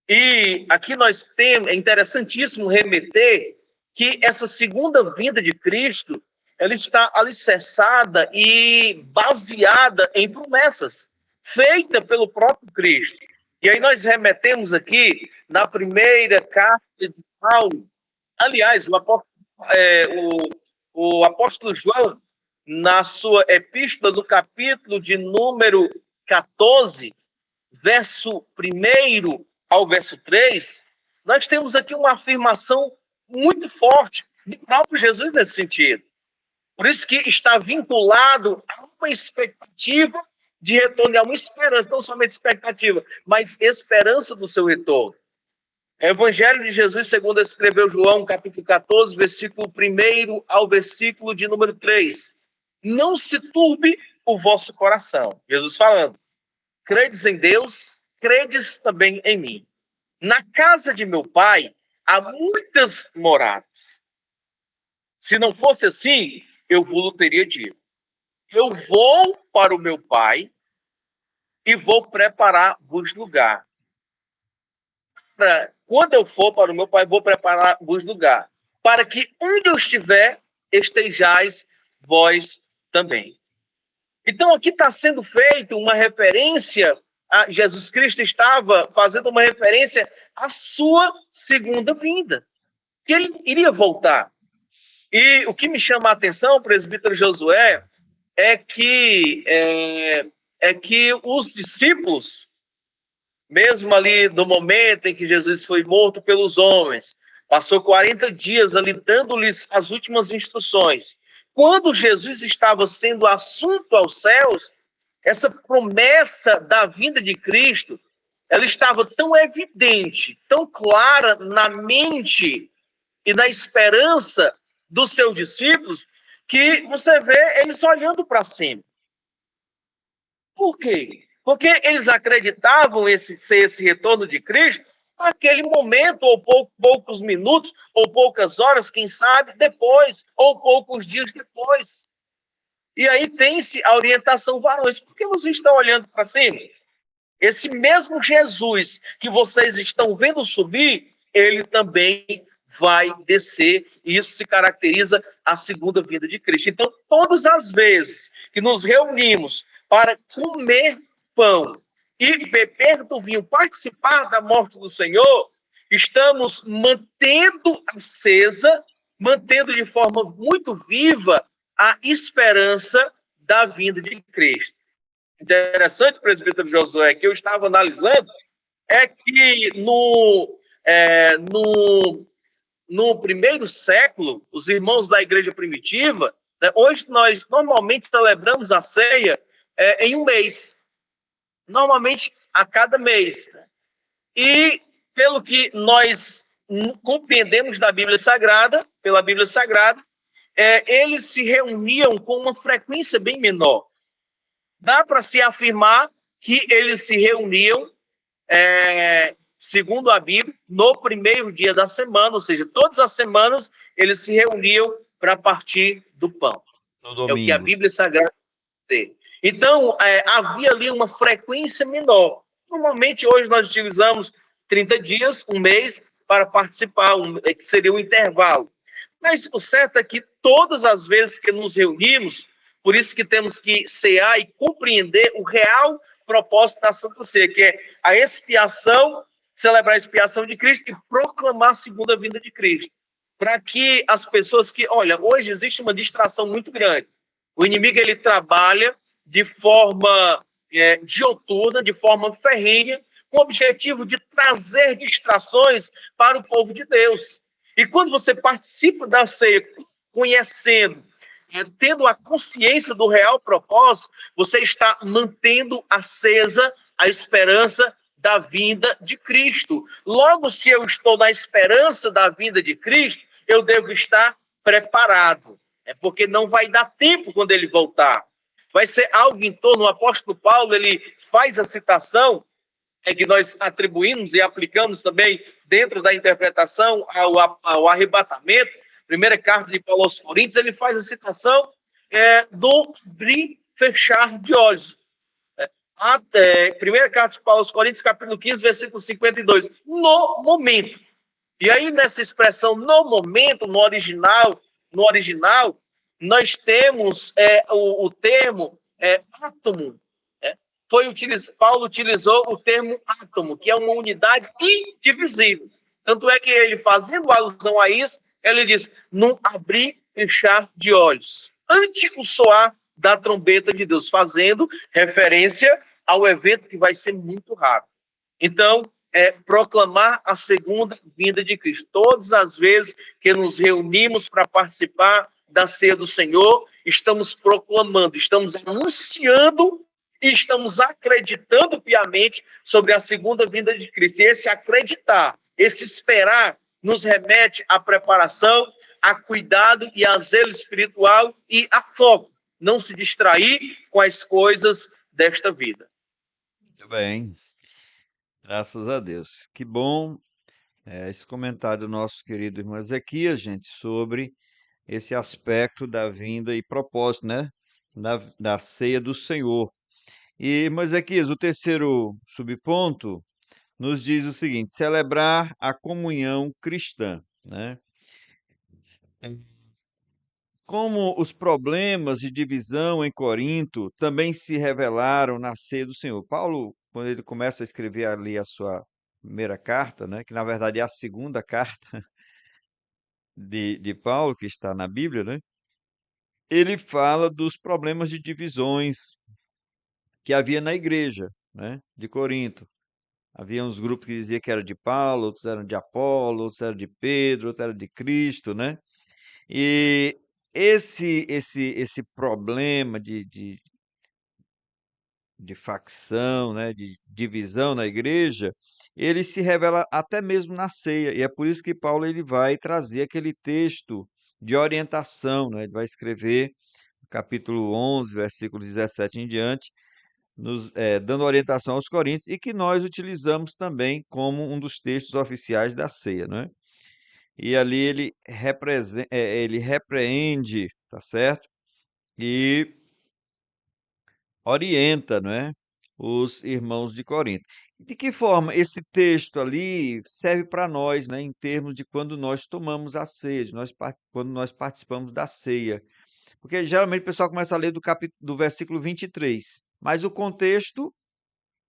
E aqui nós temos, é interessantíssimo remeter que essa segunda vinda de Cristo, ela está alicerçada e baseada em promessas feitas pelo próprio Cristo. E aí nós remetemos aqui na primeira carta de Paulo. Aliás, o apóstolo João, na sua epístola, no capítulo de número 14, verso 1 ao verso 3, nós temos aqui uma afirmação muito forte do próprio Jesus nesse sentido. Por isso que está vinculado a uma expectativa de retorno, a uma esperança, não somente expectativa, mas esperança do seu retorno. O Evangelho de Jesus, segundo escreveu João, capítulo 14, versículo 1 ao versículo de número 3. Não se turbe o vosso coração. Jesus falando: credes em Deus, credes também em mim. Na casa de meu pai há muitas moradas. Se não fosse assim, eu vos teria dito: eu vou para o meu pai e vou preparar-vos lugar. Quando eu for para o meu pai, vou preparar-vos lugar, para que onde eu estiver, estejais vós também. Então aqui está sendo feita uma referência a Jesus Cristo, estava fazendo uma referência à sua segunda vinda, que ele iria voltar. E o que me chama a atenção, presbítero Josué, é que os discípulos, mesmo ali no momento em que Jesus foi morto pelos homens, passou 40 dias ali dando-lhes as últimas instruções. Quando Jesus estava sendo assunto aos céus, essa promessa da vinda de Cristo, ela estava tão evidente, tão clara na mente e na esperança dos seus discípulos, que você vê eles olhando para cima. Por quê? Porque eles acreditavam ser esse retorno de Cristo naquele momento, ou poucos minutos, ou poucas horas, quem sabe, depois, ou poucos dias depois. E aí tem-se a orientação: varões, por que vocês estão olhando para cima? Esse mesmo Jesus que vocês estão vendo subir, ele também vai descer, e isso se caracteriza a segunda vinda de Cristo. Então, todas as vezes que nos reunimos para comer pão e beber do vinho, participar da morte do Senhor, estamos mantendo acesa, mantendo de forma muito viva a esperança da vinda de Cristo. Interessante, presbítero Josué, que eu estava analisando, é que no primeiro século, os irmãos da igreja primitiva, né, hoje nós normalmente celebramos a ceia em um mês, normalmente a cada mês. Né? E pelo que nós compreendemos da Bíblia Sagrada, pela Bíblia Sagrada, eles se reuniam com uma frequência bem menor. Dá para se afirmar que eles se reuniam, segundo a Bíblia, no primeiro dia da semana, ou seja, todas as semanas eles se reuniam para partir do pão. No É o que a domingo. Bíblia Sagrada diz. Então, havia ali uma frequência menor. Normalmente, hoje nós utilizamos 30 dias, um mês, para participar, que seria o intervalo. Mas o certo é que todas as vezes que nos reunimos, por isso que temos que cear e compreender o real propósito da Santa Ceia, que é a expiação, celebrar a expiação de Cristo e proclamar a segunda vinda de Cristo. Para que as pessoas que... Olha, hoje existe uma distração muito grande. O inimigo, ele trabalha de forma dioturna, de forma ferrenha, com o objetivo de trazer distrações para o povo de Deus. E quando você participa da ceia, conhecendo, tendo a consciência do real propósito, você está mantendo acesa a esperança da vinda de Cristo. Logo, se eu estou na esperança da vinda de Cristo, eu devo estar preparado. Porque não vai dar tempo quando ele voltar. Vai ser algo em torno, o apóstolo Paulo, ele faz a citação, que nós atribuímos e aplicamos também dentro da interpretação ao arrebatamento. Primeira carta de Paulo aos Coríntios, ele faz a citação do abrir e fechar de olhos. Primeira carta de Paulo aos Coríntios, capítulo 15, versículo 52. No momento. E aí, nessa expressão, no momento, no original, nós temos o termo átomo. Paulo utilizou o termo átomo, que é uma unidade indivisível. Tanto é que ele, fazendo alusão a isso, ele diz, num abrir e fechar de olhos, ante o soar da trombeta de Deus, fazendo referência ao evento que vai ser muito rápido. Então, proclamar a segunda vinda de Cristo. Todas as vezes que nos reunimos para participar da ceia do Senhor, estamos proclamando, estamos anunciando e estamos acreditando piamente sobre a segunda vinda de Cristo. E esse acreditar, esse esperar, nos remete à preparação, a cuidado e a zelo espiritual e a foco. Não se distrair com as coisas desta vida. Muito bem. Graças a Deus. Que bom esse comentário do nosso querido irmão Ezequias, gente, sobre esse aspecto da vinda e propósito, né? Da ceia do Senhor. E, irmão Ezequias, o terceiro subponto nos diz o seguinte: celebrar a comunhão cristã, né? Como os problemas de divisão em Corinto também se revelaram na ceia do Senhor. Paulo, quando ele começa a escrever ali a sua primeira carta, né, que na verdade é a segunda carta de Paulo, que está na Bíblia, né, ele fala dos problemas de divisões que havia na igreja, né, de Corinto. Havia uns grupos que diziam que era de Paulo, outros eram de Apolo, outros eram de Pedro, outros eram de Cristo, né? E esse problema de facção, né, de divisão na igreja, ele se revela até mesmo na ceia. E é por isso que Paulo ele vai trazer aquele texto de orientação, né? Ele vai escrever capítulo 11, versículo 17 em diante, dando orientação aos coríntios, e que nós utilizamos também como um dos textos oficiais da ceia, né? E ali ele repreende, tá certo? E orienta, não é? os irmãos de Corinto. De que forma esse texto ali serve para nós, né, em termos de quando nós tomamos a ceia, quando nós participamos da ceia? Porque geralmente o pessoal começa a ler do versículo 23, mas o contexto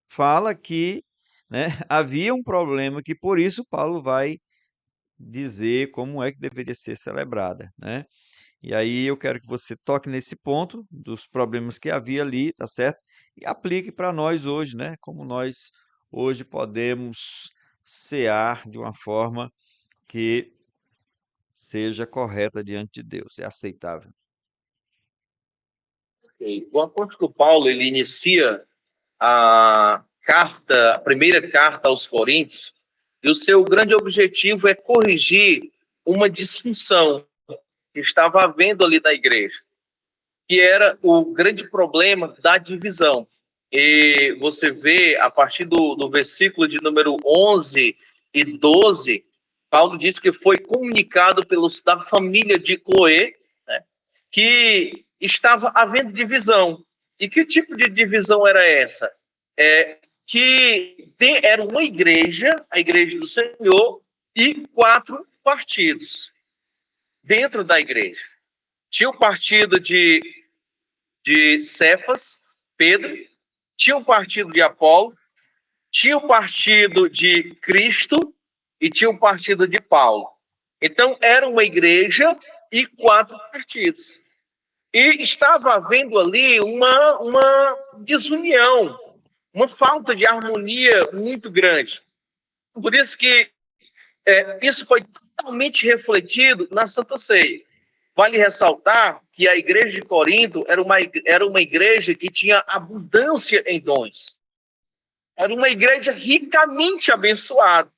fala que, né, havia um problema que por isso Paulo vai dizer como é que deveria ser celebrada, né? E aí eu quero que você toque nesse ponto dos problemas que havia ali, tá certo? E aplique para nós hoje, né? Como nós hoje podemos cear de uma forma que seja correta diante de Deus, é aceitável. Ok. O apóstolo Paulo, ele inicia a primeira carta aos Coríntios, e o seu grande objetivo é corrigir uma disfunção que estava havendo ali na igreja, que era o grande problema da divisão. E você vê, a partir do versículo de número 11 e 12, Paulo diz que foi comunicado pelos da família de Cloé, né, que estava havendo divisão. E que tipo de divisão era essa? Era uma igreja, a igreja do Senhor, e 4 partidos dentro da igreja. Tinha o partido de Cefas, Pedro, tinha o partido de Apolo, tinha o partido de Cristo e tinha o partido de Paulo. Então, era uma igreja e 4 partidos. E estava havendo ali uma desunião, uma falta de harmonia muito grande. Por isso que isso foi totalmente refletido na Santa Ceia. Vale ressaltar que a igreja de Corinto era uma igreja que tinha abundância em dons. Era uma igreja ricamente abençoada.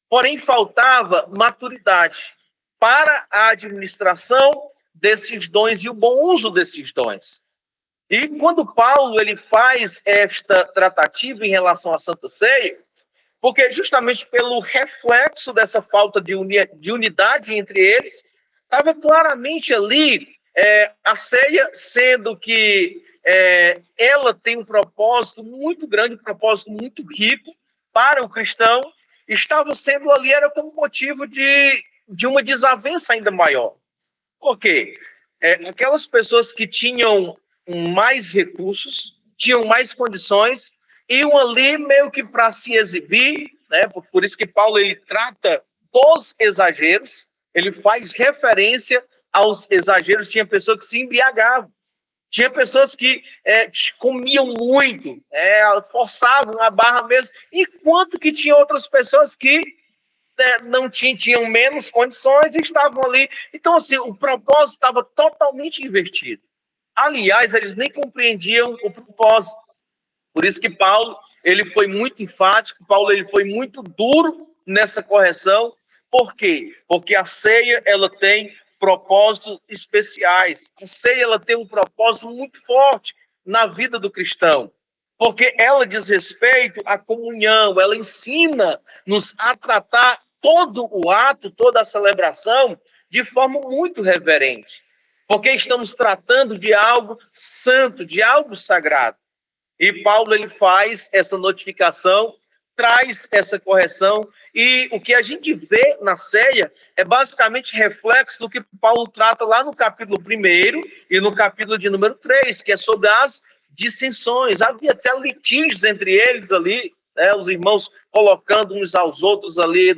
Porém, faltava maturidade para a administração desses dons e o bom uso desses dons. E quando Paulo ele faz esta tratativa em relação à Santa Ceia, porque justamente pelo reflexo dessa falta de unidade entre eles, estava claramente ali a ceia, sendo que ela tem um propósito muito grande, um propósito muito rico para o cristão, estava sendo ali, era como motivo de uma desavença ainda maior. Por quê? Aquelas pessoas que tinham mais recursos, tinham mais condições, iam ali meio que para se exibir, né? Por isso que Paulo ele trata dos exageros, ele faz referência aos exageros. Tinha pessoas que se embriagavam, tinha pessoas que comiam muito, forçavam a barra mesmo, enquanto que tinha outras pessoas que não tinham menos condições e estavam ali. Então, assim, o propósito estava totalmente invertido. Aliás, eles nem compreendiam o propósito. Por isso que Paulo, ele foi muito enfático, Paulo, ele foi muito duro nessa correção. Por quê? Porque a ceia, ela tem propósitos especiais. A ceia, ela tem um propósito muito forte na vida do cristão. Porque ela diz respeito à comunhão, ela ensina-nos a tratar todo o ato, toda a celebração, de forma muito reverente. Porque estamos tratando de algo santo, de algo sagrado. E Paulo ele faz essa notificação, traz essa correção, e o que a gente vê na ceia é basicamente reflexo do que Paulo trata lá no capítulo 1 e no capítulo de número 3, que é sobre as dissensões. Havia até litígios entre eles ali, né, os irmãos colocando uns aos outros ali,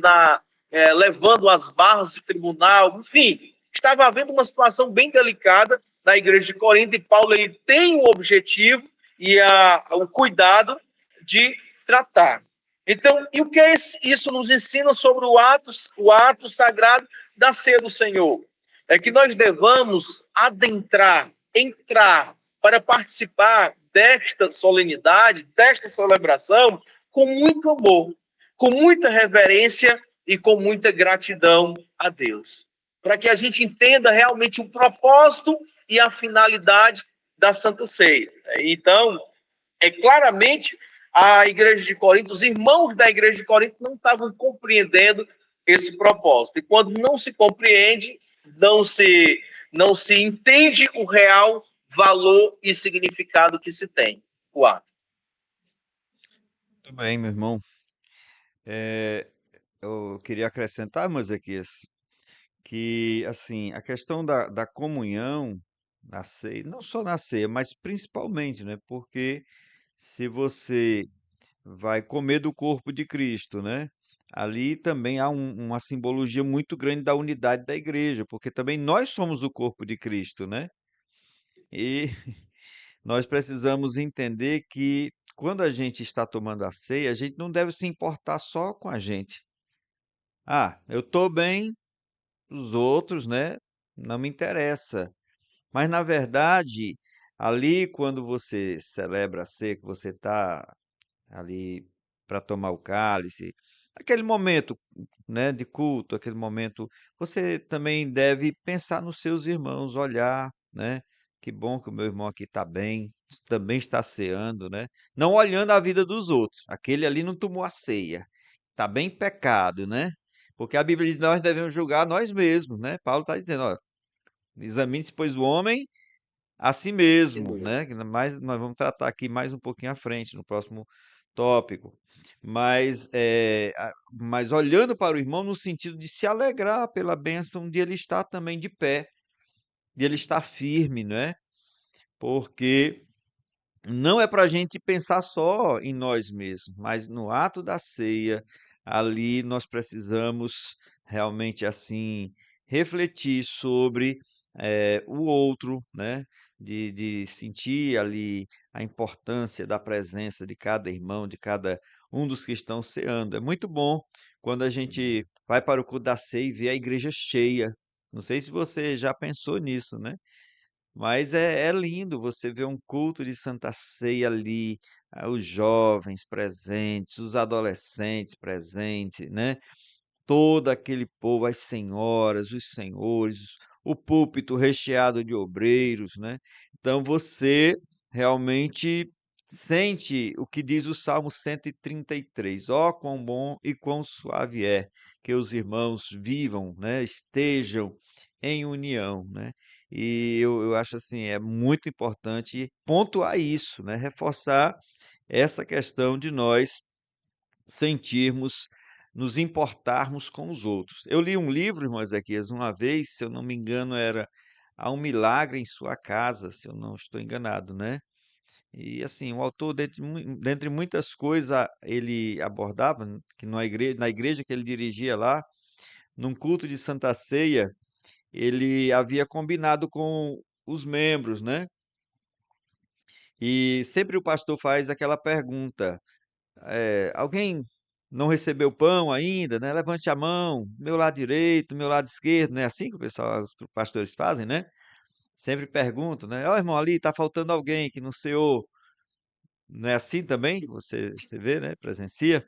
levando as barras do tribunal, enfim, estava havendo uma situação bem delicada na igreja de Corinto, e Paulo ele tem o objetivo e o cuidado de tratar. Então, e o que isso nos ensina sobre o ato sagrado da ceia do Senhor? É que nós devamos entrar para participar desta solenidade, desta celebração, com muito amor, com muita reverência e com muita gratidão a Deus. Para que a gente entenda realmente o propósito e a finalidade da Santa Ceia. Então, claramente a igreja de Corinto, os irmãos da igreja de Corinto não estavam compreendendo esse propósito. E quando não se compreende, não se entende o real valor e significado que se tem o ato. Tudo bem, meu irmão. É, eu queria acrescentar, Ezequias, que assim, a questão da comunhão na ceia, não só na ceia, mas principalmente, né? Porque se você vai comer do corpo de Cristo, né? Ali também há uma simbologia muito grande da unidade da igreja, porque também nós somos o corpo de Cristo, né? E nós precisamos entender que quando a gente está tomando a ceia, a gente não deve se importar só com a gente. Ah, eu estou bem, os outros, né? Não me interessa. Mas na verdade, ali quando você celebra a ceia, que você está ali para tomar o cálice, aquele momento, né, de culto, aquele momento, você também deve pensar nos seus irmãos, olhar, né? Que bom que o meu irmão aqui está bem, também está ceando, né? Não olhando a vida dos outros. Aquele ali não tomou a ceia, está bem em pecado, né? Porque a Bíblia diz que nós devemos julgar nós mesmos, né? Paulo está dizendo, ó, examine-se, pois, o homem a si Sim, mesmo, mesmo. né? Mas nós vamos tratar aqui mais um pouquinho à frente, no próximo tópico. Mas olhando para o irmão no sentido de se alegrar pela bênção de ele estar também de pé, de ele estar firme, né? Porque não é para a gente pensar só em nós mesmos, mas no ato da ceia, ali nós precisamos realmente assim refletir sobre o outro, né? De sentir ali a importância da presença de cada irmão, de cada um dos que estão ceando. É muito bom quando a gente vai para o culto da ceia e vê a igreja cheia. Não sei se você já pensou nisso, né? Mas é lindo você ver um culto de Santa Ceia ali, os jovens presentes, os adolescentes presentes, né? Todo aquele povo, as senhoras, os senhores, o púlpito recheado de obreiros, né? Então você realmente sente o que diz o Salmo 133. Ó, quão bom e quão suave é que os irmãos vivam, né? Estejam em união, né? E eu acho assim, é muito importante pontuar isso, né? Reforçar essa questão de nós sentirmos, nos importarmos com os outros. Eu li um livro, irmão Ezequias, uma vez, se eu não me engano, era Há um Milagre em Sua Casa, se eu não estou enganado, né? E assim, o autor, dentre muitas coisas, ele abordava que na igreja que ele dirigia lá, num culto de Santa Ceia, ele havia combinado com os membros, né? E sempre o pastor faz aquela pergunta: alguém não recebeu pão ainda, né? Levante a mão, meu lado direito, meu lado esquerdo, né? Assim que o pessoal, os pastores fazem, né? Sempre perguntam, né? Ó, irmão, ali tá faltando alguém que não ceou. Não é assim também que você vê, né? Presencia.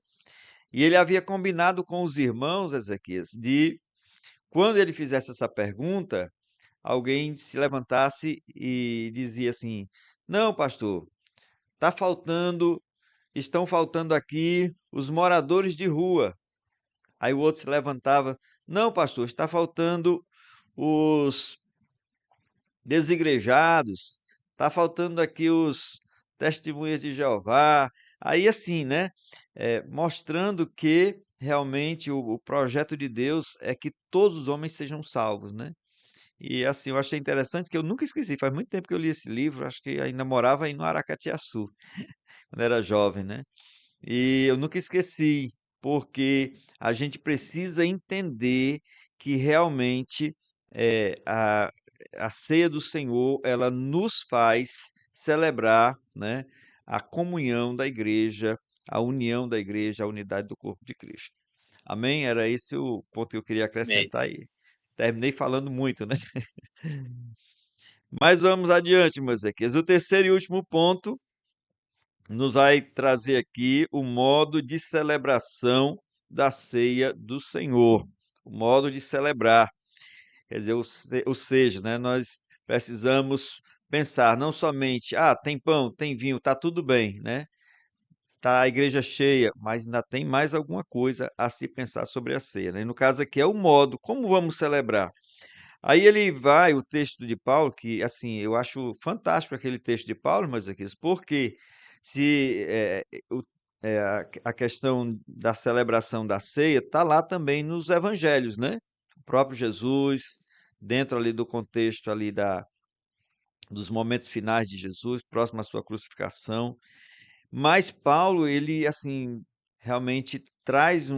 E ele havia combinado com os irmãos, Ezequias, de quando ele fizesse essa pergunta, alguém se levantasse e dizia assim: Não, pastor, tá faltando, estão faltando aqui os moradores de rua. Aí o outro se levantava: Não, pastor, está faltando os desigrejados, está faltando aqui os testemunhas de Jeová. Aí assim, né? Mostrando que realmente o projeto de Deus é que todos os homens sejam salvos, né? E assim, eu achei interessante que eu nunca esqueci, faz muito tempo que eu li esse livro, acho que ainda morava aí no Aracatiaçu, quando era jovem, né? E eu nunca esqueci, porque a gente precisa entender que realmente a ceia do Senhor, ela nos faz celebrar, né, a comunhão da igreja, a união da igreja, a unidade do corpo de Cristo. Amém? Era esse o ponto que eu queria Amém. acrescentar aí. Terminei falando muito, né? Mas vamos adiante, meus Ezequias. O terceiro e último ponto nos vai trazer aqui o modo de celebração da ceia do Senhor, o modo de celebrar. Quer dizer, ou seja, né, nós precisamos pensar não somente, tem pão, tem vinho, tá tudo bem, né? Tá a igreja cheia, mas ainda tem mais alguma coisa a se pensar sobre a ceia, né? E no caso aqui é o modo, como vamos celebrar? Aí ele vai, o texto de Paulo, que assim, eu acho fantástico aquele texto de Paulo, mas aqui, porque se a questão da celebração da ceia está lá também nos evangelhos, né? O próprio Jesus, dentro ali do contexto ali dos momentos finais de Jesus, próximo à sua crucificação. Mas Paulo, ele, assim, realmente traz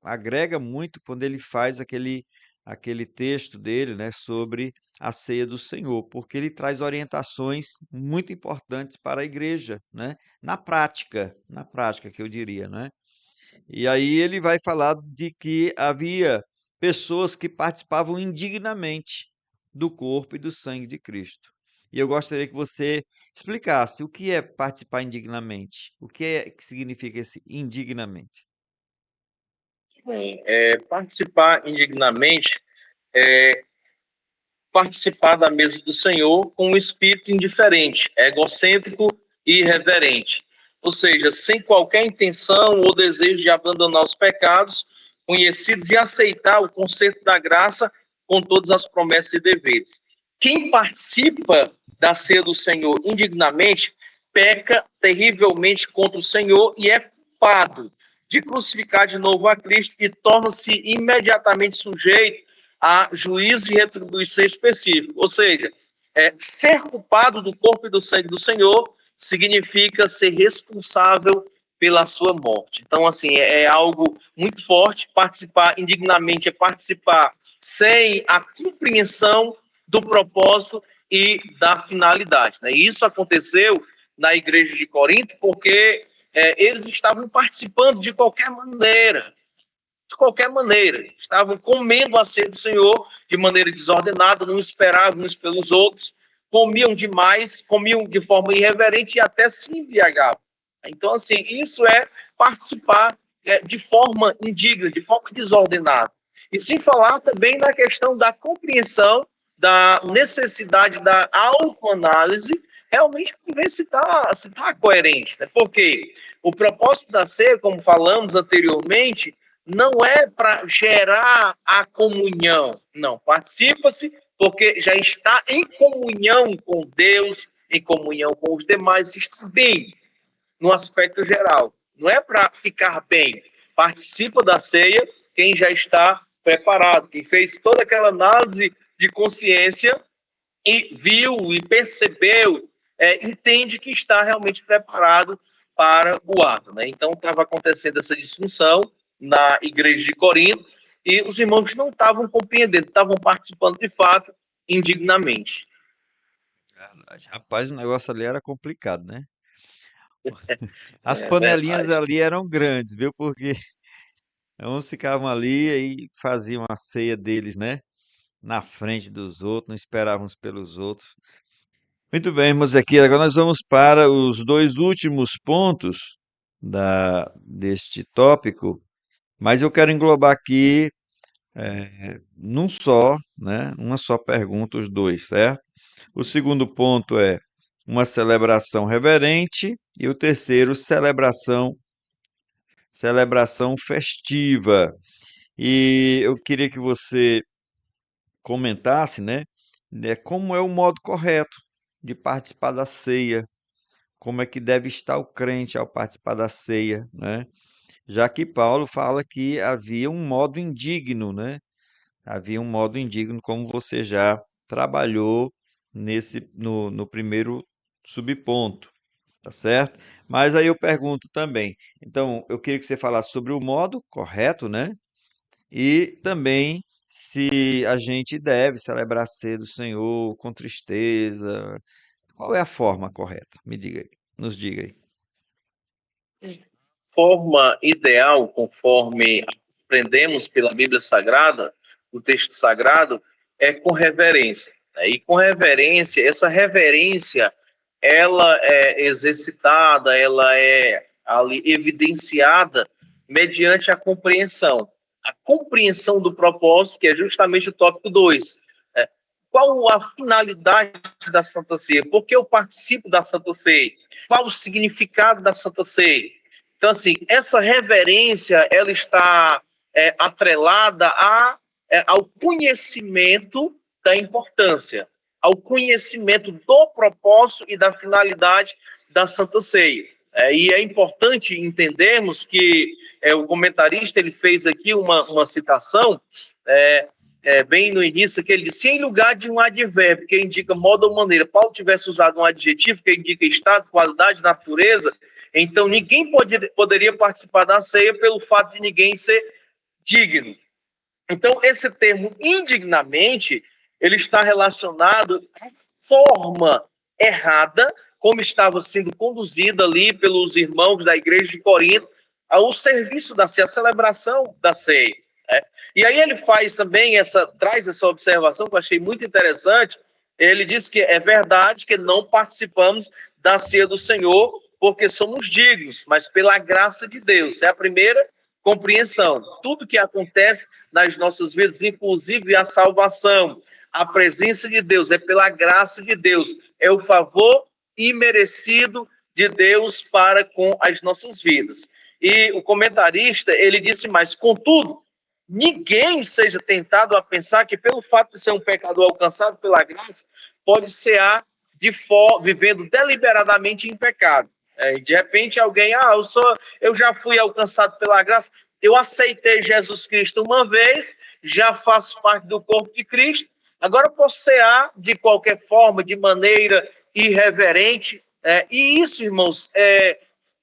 agrega muito quando ele faz aquele texto dele, né, sobre a ceia do Senhor, porque ele traz orientações muito importantes para a igreja, né, na prática que eu diria, né? E aí ele vai falar de que havia pessoas que participavam indignamente do corpo e do sangue de Cristo. E eu gostaria que você explicasse o que é participar indignamente. O que significa esse indignamente? Bem, participar indignamente é participar da mesa do Senhor com um espírito indiferente, egocêntrico e irreverente. Ou seja, sem qualquer intenção ou desejo de abandonar os pecados conhecidos e aceitar o conceito da graça com todas as promessas e deveres. Quem participa da ceia do Senhor indignamente peca terrivelmente contra o Senhor e é culpado de crucificar de novo a Cristo e torna-se imediatamente sujeito a juízo e retribuição específico. Ou seja, ser culpado do corpo e do sangue do Senhor significa ser responsável pela sua morte. Então, assim, é algo muito forte. Participar indignamente é participar sem a compreensão do propósito e da finalidade, né? E isso aconteceu na igreja de Corinto porque eles estavam participando de qualquer maneira, estavam comendo a ceia do Senhor de maneira desordenada, não esperavam uns pelos outros, comiam demais, comiam de forma irreverente e até se embriagavam. Então, assim, isso é participar de forma indigna, de forma desordenada. E sem falar também na questão da compreensão da necessidade da autoanálise, realmente ver se tá coerente, né? Porque o propósito da ceia, como falamos anteriormente, não é para gerar a comunhão, não. Participa-se porque já está em comunhão com Deus, em comunhão com os demais, está bem no aspecto geral. Não é para ficar bem. Participa da ceia quem já está preparado, quem fez toda aquela análise de consciência e viu e percebeu, entende que está realmente preparado para o ato, né? Então estava acontecendo essa disfunção na igreja de Corinto e os irmãos não estavam compreendendo, estavam participando de fato indignamente. Verdade. Rapaz, o negócio ali era complicado, né? As É panelinhas verdade. ali eram grandes, viu? Porque uns ficavam ali e faziam a ceia deles, né? Na frente dos outros, não esperavam uns pelos outros. Muito bem, irmãos, aqui agora nós vamos para os dois últimos pontos deste tópico, mas eu quero englobar aqui num só, né? Uma só pergunta, os dois, certo? O segundo ponto é uma celebração reverente e o terceiro, celebração festiva. E eu queria que você comentasse, né, como é o modo correto de participar da ceia, como é que deve estar o crente ao participar da ceia, né? Já que Paulo fala que havia um modo indigno, né? Havia um modo indigno, como você já trabalhou no primeiro subponto, tá certo? Mas aí eu pergunto também, então eu queria que você falasse sobre o modo correto, né? E também se a gente deve celebrar cedo o Senhor com tristeza. Qual é a forma correta? Me diga aí, nos diga aí. Forma ideal, conforme aprendemos pela Bíblia Sagrada, o texto sagrado, é com reverência, né? E com reverência, essa reverência, ela é exercitada, ela é ali evidenciada mediante a compreensão do propósito, que é justamente o tópico 2. Né? Qual a finalidade da Santa Ceia? Por que eu participo da Santa Ceia? Qual o significado da Santa Ceia? Então, assim, essa reverência, ela está atrelada ao conhecimento da importância, ao conhecimento do propósito e da finalidade da Santa Ceia. E é importante entendermos que o comentarista ele fez aqui uma citação bem no início, que ele disse: se em lugar de um advérbio que indica modo ou maneira, Paulo tivesse usado um adjetivo que indica estado, qualidade, natureza, então ninguém poderia participar da ceia pelo fato de ninguém ser digno. Então, esse termo indignamente, ele está relacionado à forma errada como estava sendo conduzida ali pelos irmãos da igreja de Corinto ao serviço da ceia, a celebração da ceia. E aí ele faz também traz essa observação que eu achei muito interessante. Ele diz que é verdade que não participamos da ceia do Senhor porque somos dignos, mas pela graça de Deus. É a primeira compreensão. Tudo que acontece nas nossas vidas, inclusive a salvação, a presença de Deus, é pela graça de Deus, é o favor imerecido de Deus para com as nossas vidas. E o comentarista, ele disse mais: contudo, ninguém seja tentado a pensar que pelo fato de ser um pecador alcançado pela graça, pode cear vivendo deliberadamente em pecado. De repente alguém, eu já fui alcançado pela graça, eu aceitei Jesus Cristo uma vez, já faço parte do corpo de Cristo, agora posso cear de qualquer forma, de maneira irreverente, e isso, irmãos,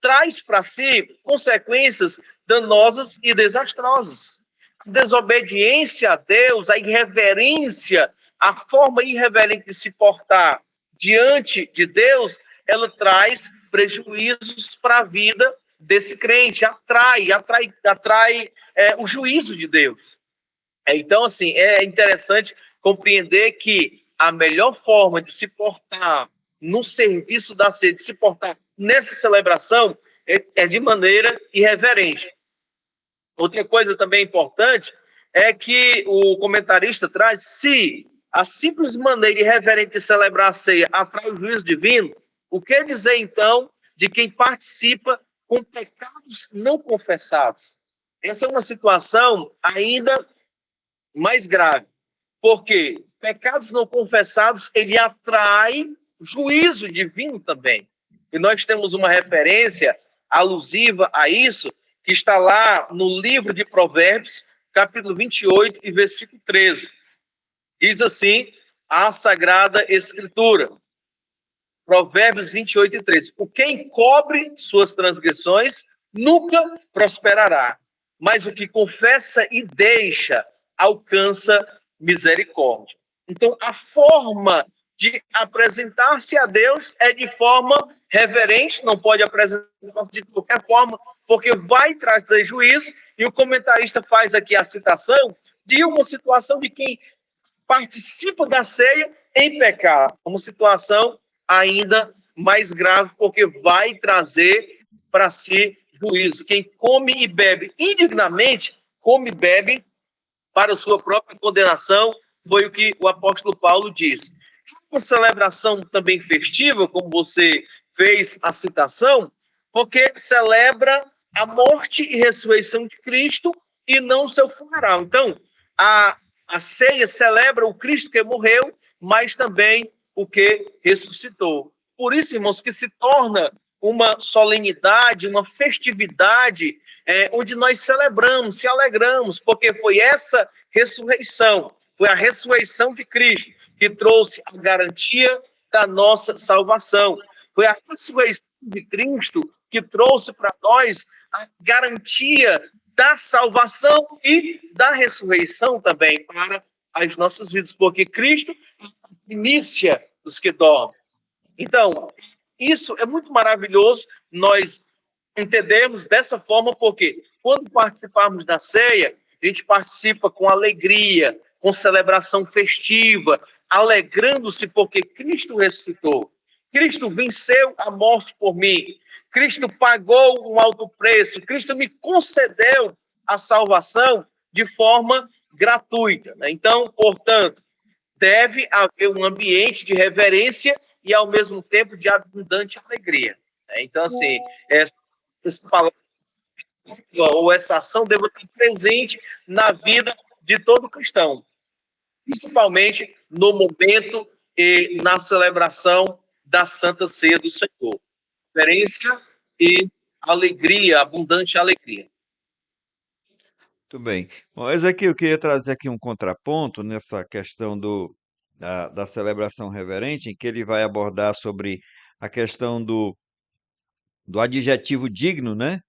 traz para si consequências danosas e desastrosas. A desobediência a Deus, a irreverência, a forma irreverente de se portar diante de Deus, ela traz prejuízos para a vida desse crente, atrai o juízo de Deus. Então, assim, é interessante compreender que a melhor forma de se portar no serviço da ceia, de se portar nessa celebração, é de maneira irreverente. Outra coisa também importante é que o comentarista traz: se a simples maneira irreverente de celebrar a ceia atrai o juízo divino, o que dizer, então, de quem participa com pecados não confessados? Essa é uma situação ainda mais grave, porque pecados não confessados, ele atrai juízo divino também. E nós temos uma referência alusiva a isso, que está lá no livro de Provérbios, capítulo 28 e versículo 13. Diz assim a Sagrada Escritura, Provérbios 28 e 13: o que encobre suas transgressões nunca prosperará, mas o que confessa e deixa alcança misericórdia. Então, a forma de apresentar-se a Deus é de forma reverente, não pode apresentar-se de qualquer forma, porque vai trazer juízo, e o comentarista faz aqui a citação de uma situação de quem participa da ceia em pecado, uma situação ainda mais grave, porque vai trazer para si juízo. Quem come e bebe indignamente, come e bebe para sua própria condenação, foi o que o apóstolo Paulo diz. Uma celebração também festiva, como você fez a citação, porque celebra a morte e ressurreição de Cristo e não seu funeral. Então, a ceia celebra o Cristo que morreu, mas também o que ressuscitou. Por isso, irmãos, que se torna uma solenidade, uma festividade, onde nós celebramos, se alegramos, porque foi essa ressurreição, foi a ressurreição de Cristo que trouxe a garantia da nossa salvação. Foi a ressurreição de Cristo que trouxe para nós a garantia da salvação e da ressurreição também para as nossas vidas, porque Cristo é a primícia dos que dormem. Então, isso é muito maravilhoso nós entendemos dessa forma, porque quando participarmos da ceia, a gente participa com alegria, com celebração festiva, alegrando-se porque Cristo ressuscitou. Cristo venceu a morte por mim. Cristo pagou um alto preço. Cristo me concedeu a salvação de forma gratuita. Então, portanto, deve haver um ambiente de reverência e, ao mesmo tempo, de abundante alegria. Então, assim, essa palavra ou essa ação deve estar presente na vida de todo cristão, principalmente no momento e na celebração da Santa Ceia do Senhor. Reverência e alegria, abundante alegria. Muito bem. Mas aqui eu queria trazer aqui um contraponto nessa questão da celebração reverente, em que ele vai abordar sobre a questão do adjetivo digno, né?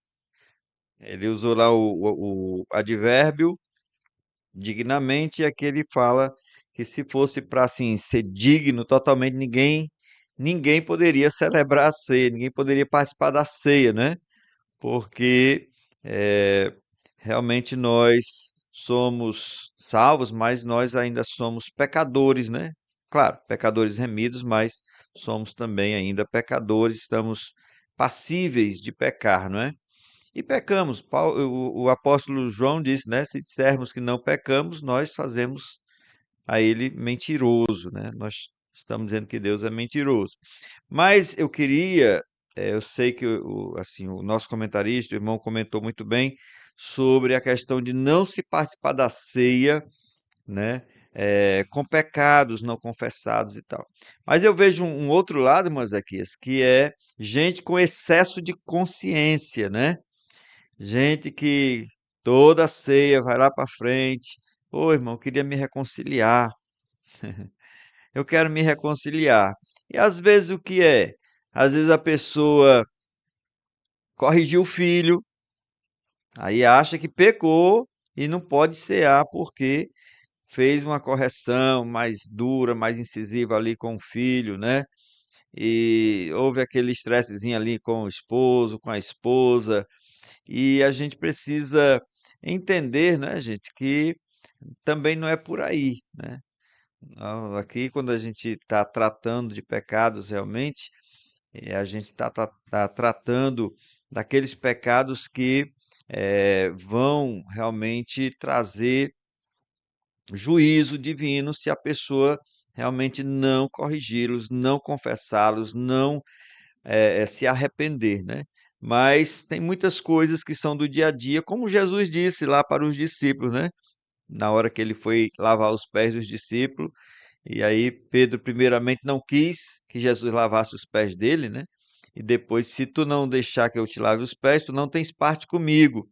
Ele usou lá o advérbio dignamente, e aqui ele fala que se fosse para assim ser digno totalmente, ninguém poderia celebrar a ceia, ninguém poderia participar da ceia, né? Porque eh, realmente nós somos salvos, mas nós ainda somos pecadores, né? Claro, pecadores remidos, mas somos também ainda pecadores, estamos passíveis de pecar, não é? E pecamos. O apóstolo João disse, né? Se dissermos que não pecamos, nós fazemos a ele mentiroso, né? Nós estamos dizendo que Deus é mentiroso. Mas eu queria, eu sei que assim, o nosso comentarista, o irmão, comentou muito bem sobre a questão de não se participar da ceia, né? Com pecados não confessados e tal. Mas eu vejo um outro lado, Mosequias, que é gente com excesso de consciência, né? Gente que toda ceia vai lá para frente. Ô, irmão, eu queria me reconciliar. Eu quero me reconciliar. E às vezes o que é? Às vezes a pessoa corrigiu o filho, aí acha que pecou e não pode cear porque fez uma correção mais dura, mais incisiva ali com o filho, né? E houve aquele estressezinho ali com o esposo, com a esposa, e a gente precisa entender, né, gente, que também não é por aí, né? Aqui, quando a gente está tratando de pecados realmente, a gente está tratando daqueles pecados que vão realmente trazer juízo divino se a pessoa realmente não corrigi-los, não confessá-los, não se arrepender, né? Mas tem muitas coisas que são do dia a dia, como Jesus disse lá para os discípulos, né? Na hora que ele foi lavar os pés dos discípulos, e aí Pedro primeiramente não quis que Jesus lavasse os pés dele, né? E depois, se tu não deixar que eu te lave os pés, tu não tens parte comigo.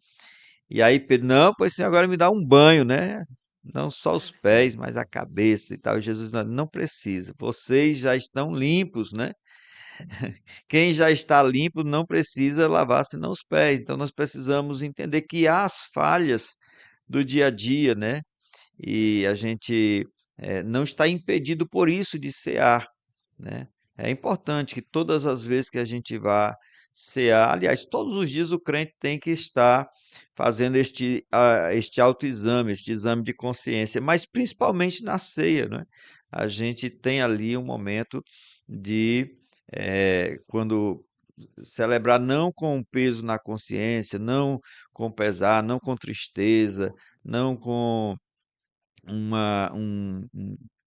E aí Pedro, não, pois sim, agora me dá um banho, né? Não só os pés, mas a cabeça e tal. E Jesus, não, não precisa. Vocês já estão limpos, né? Quem já está limpo não precisa lavar senão os pés. Então nós precisamos entender que há as falhas do dia a dia, né? E a gente não está impedido por isso de cear, né? É importante que todas as vezes que a gente vá cear, aliás, todos os dias o crente tem que estar fazendo este autoexame, este exame de consciência, mas principalmente na ceia, né? A gente tem ali um momento de, quando celebrar não com peso na consciência, não com pesar, não com tristeza, não com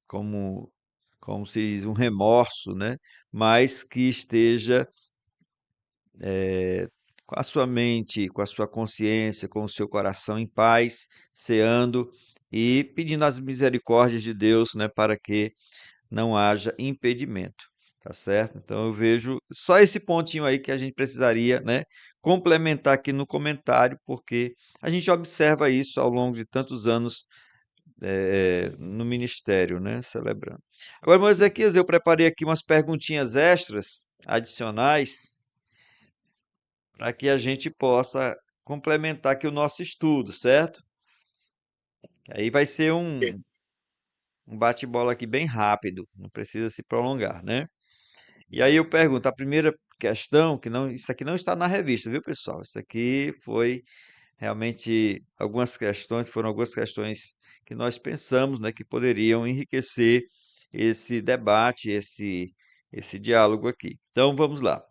como, como se diz, um remorso, né? Mas que esteja com a sua mente, com a sua consciência, com o seu coração em paz, ceando e pedindo as misericórdias de Deus, né? Para que não haja impedimento, tá certo? Então eu vejo só esse pontinho aí que a gente precisaria, né? Complementar aqui no comentário, porque a gente observa isso ao longo de tantos anos no ministério, né, celebrando. Agora, Moisés, eu preparei aqui umas perguntinhas extras, adicionais, para que a gente possa complementar aqui o nosso estudo, certo? Aí vai ser um bate-bola aqui bem rápido, não precisa se prolongar, né? E aí eu pergunto, a primeira questão, que não, isso aqui não está na revista, viu, pessoal? Isso aqui foi realmente foram algumas questões que nós pensamos, né, que poderiam enriquecer esse debate, esse diálogo aqui. Então vamos lá.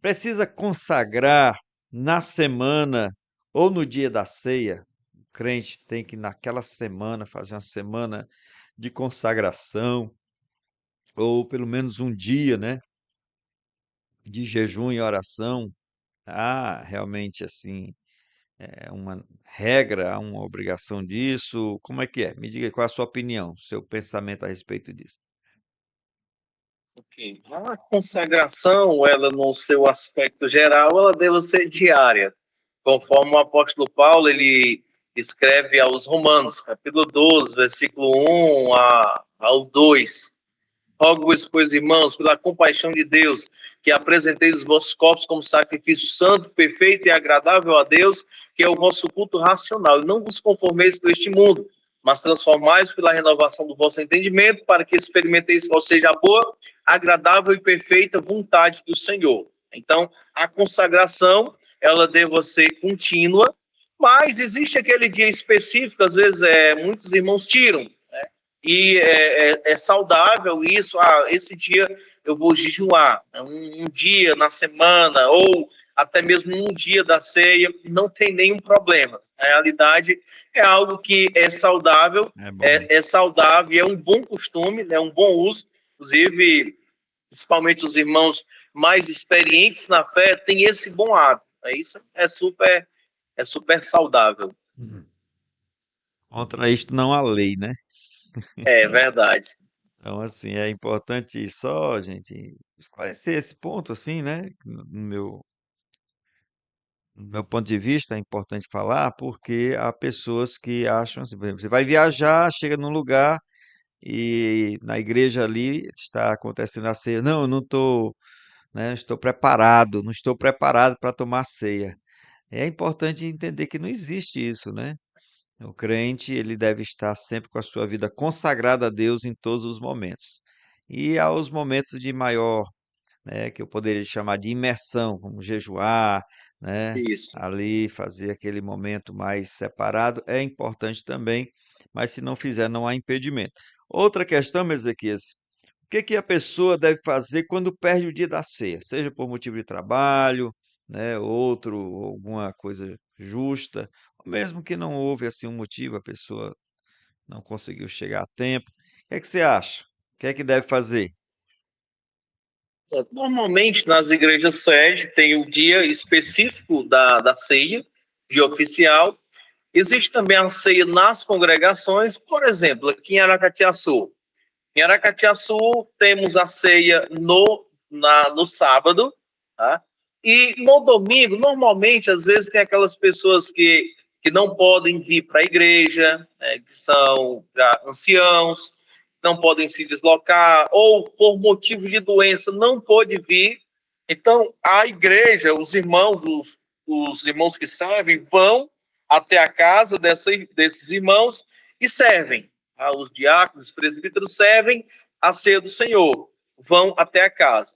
Precisa consagrar na semana ou no dia da ceia? O crente tem que naquela semana fazer uma semana de consagração ou pelo menos um dia, né, de jejum e oração. Ah, realmente assim, é uma regra, há uma obrigação disso? Como é que é? Me diga qual é a sua opinião, seu pensamento a respeito disso. Ok. A consagração, ela no seu aspecto geral, ela deve ser diária, conforme o apóstolo Paulo, ele escreve aos Romanos, capítulo 12, versículo 1 ao 2. Rogo-vos, pois, irmãos, pela compaixão de Deus, que apresenteis os vossos corpos como sacrifício santo, perfeito e agradável a Deus, que é o vosso culto racional. E não vos conformeis com este mundo, mas transformais pela renovação do vosso entendimento, para que experimenteis qual seja a boa, agradável e perfeita vontade do Senhor. Então, a consagração, ela deve ser contínua, mas existe aquele dia específico, às vezes muitos irmãos tiram, e é saudável isso. Esse dia eu vou jejuar, né? Um dia na semana, ou até mesmo um dia da ceia, não tem nenhum problema. Na realidade, é algo que é saudável, É bom. é saudável, é um bom costume, é um bom uso. Inclusive, principalmente os irmãos mais experientes na fé têm esse bom hábito. Isso é super saudável. Uhum. Contra isto não há lei, né? É verdade. Então, assim, é importante só, gente, esclarecer esse ponto, assim, né? No meu ponto de vista, é importante falar, porque há pessoas que acham assim, por exemplo, você vai viajar, chega num lugar e na igreja ali está acontecendo a ceia. Não, eu não estou, né, estou preparado, não estou preparado para tomar ceia. É importante entender que não existe isso, né? O crente, ele deve estar sempre com a sua vida consagrada a Deus em todos os momentos. E aos momentos de maior, né, que eu poderia chamar de imersão, como jejuar, né, Isso. ali fazer aquele momento mais separado, é importante também, mas se não fizer, não há impedimento. Outra questão, Ezequias, o que que a pessoa deve fazer quando perde o dia da ceia? Seja por motivo de trabalho, né, outro, alguma coisa justa, ou mesmo que não houve assim um motivo, a pessoa não conseguiu chegar a tempo. O que é que você acha? O que é que deve fazer? Normalmente, nas igrejas sede, tem o dia específico da ceia, dia oficial. Existe também a ceia nas congregações, por exemplo, aqui em Aracatiaçu. Em Aracatiaçu, temos a ceia no sábado, tá? E no domingo, normalmente, às vezes, tem aquelas pessoas que não podem vir para a igreja, né, que são já anciãos, não podem se deslocar, ou por motivo de doença não pôde vir. Então, a igreja, os irmãos que servem, vão até a casa desses irmãos e servem. Os diáconos, os presbíteros servem a ceia do Senhor, vão até a casa.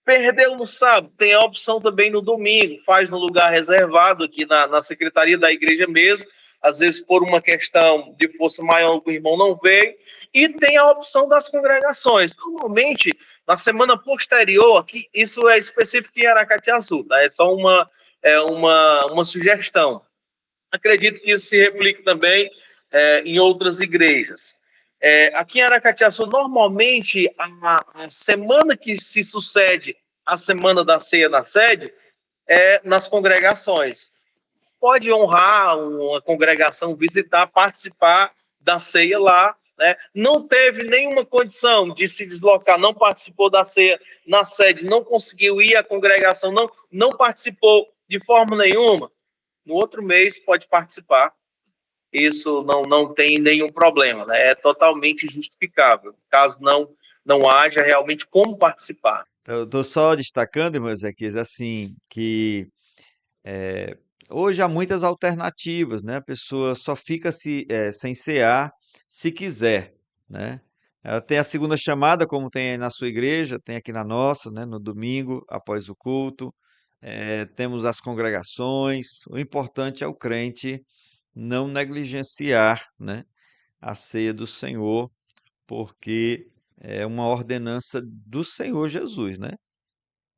Perdeu no sábado, tem a opção também no domingo, faz no lugar reservado aqui na secretaria da igreja mesmo, às vezes por uma questão de força maior o irmão não veio, e tem a opção das congregações. Normalmente, na semana posterior, aqui, isso é específico em Aracatiaçu, tá? É só uma sugestão. Acredito que isso se replique também em outras igrejas. Aqui em Aracatiaçu, normalmente, a semana que se sucede à semana da ceia na sede é nas congregações. Pode honrar uma congregação, visitar, participar da ceia lá. Né? Não teve nenhuma condição de se deslocar, não participou da ceia na sede, não conseguiu ir à congregação, não participou de forma nenhuma. No outro mês pode participar. Isso não tem nenhum problema, né? É totalmente justificável, caso não haja realmente como participar. Então, eu estou só destacando, irmão Ezequias, assim, que é, hoje há muitas alternativas, né? A pessoa só fica sem cear se quiser, né? Ela tem a segunda chamada, como tem aí na sua igreja, tem aqui na nossa, né? No domingo, após o culto. Temos as congregações. O importante é o crente não negligenciar, né? A ceia do Senhor, porque é uma ordenança do Senhor Jesus, né?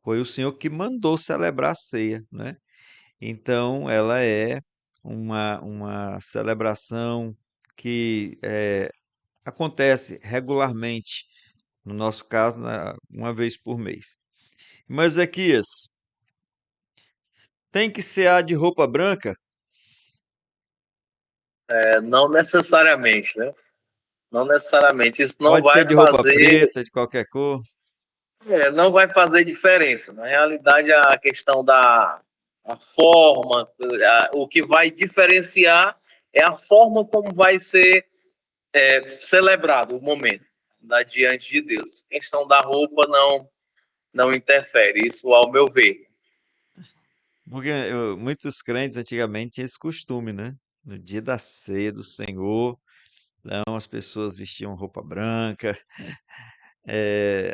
Foi o Senhor que mandou celebrar a ceia, né? Então, ela é uma celebração que acontece regularmente, no nosso caso, uma vez por mês. Mas, Ezequias, tem que cear de roupa branca? Não necessariamente, né? Não necessariamente. Isso não Pode ser vai de roupa fazer. preta, de qualquer cor? Não vai fazer diferença. Na realidade, a questão da a forma, o que vai diferenciar é a forma como vai ser celebrado o momento diante de Deus. A questão da roupa não interfere, isso ao meu ver. Porque muitos crentes antigamente tinham esse costume, né? No dia da ceia do Senhor, então as pessoas vestiam roupa branca,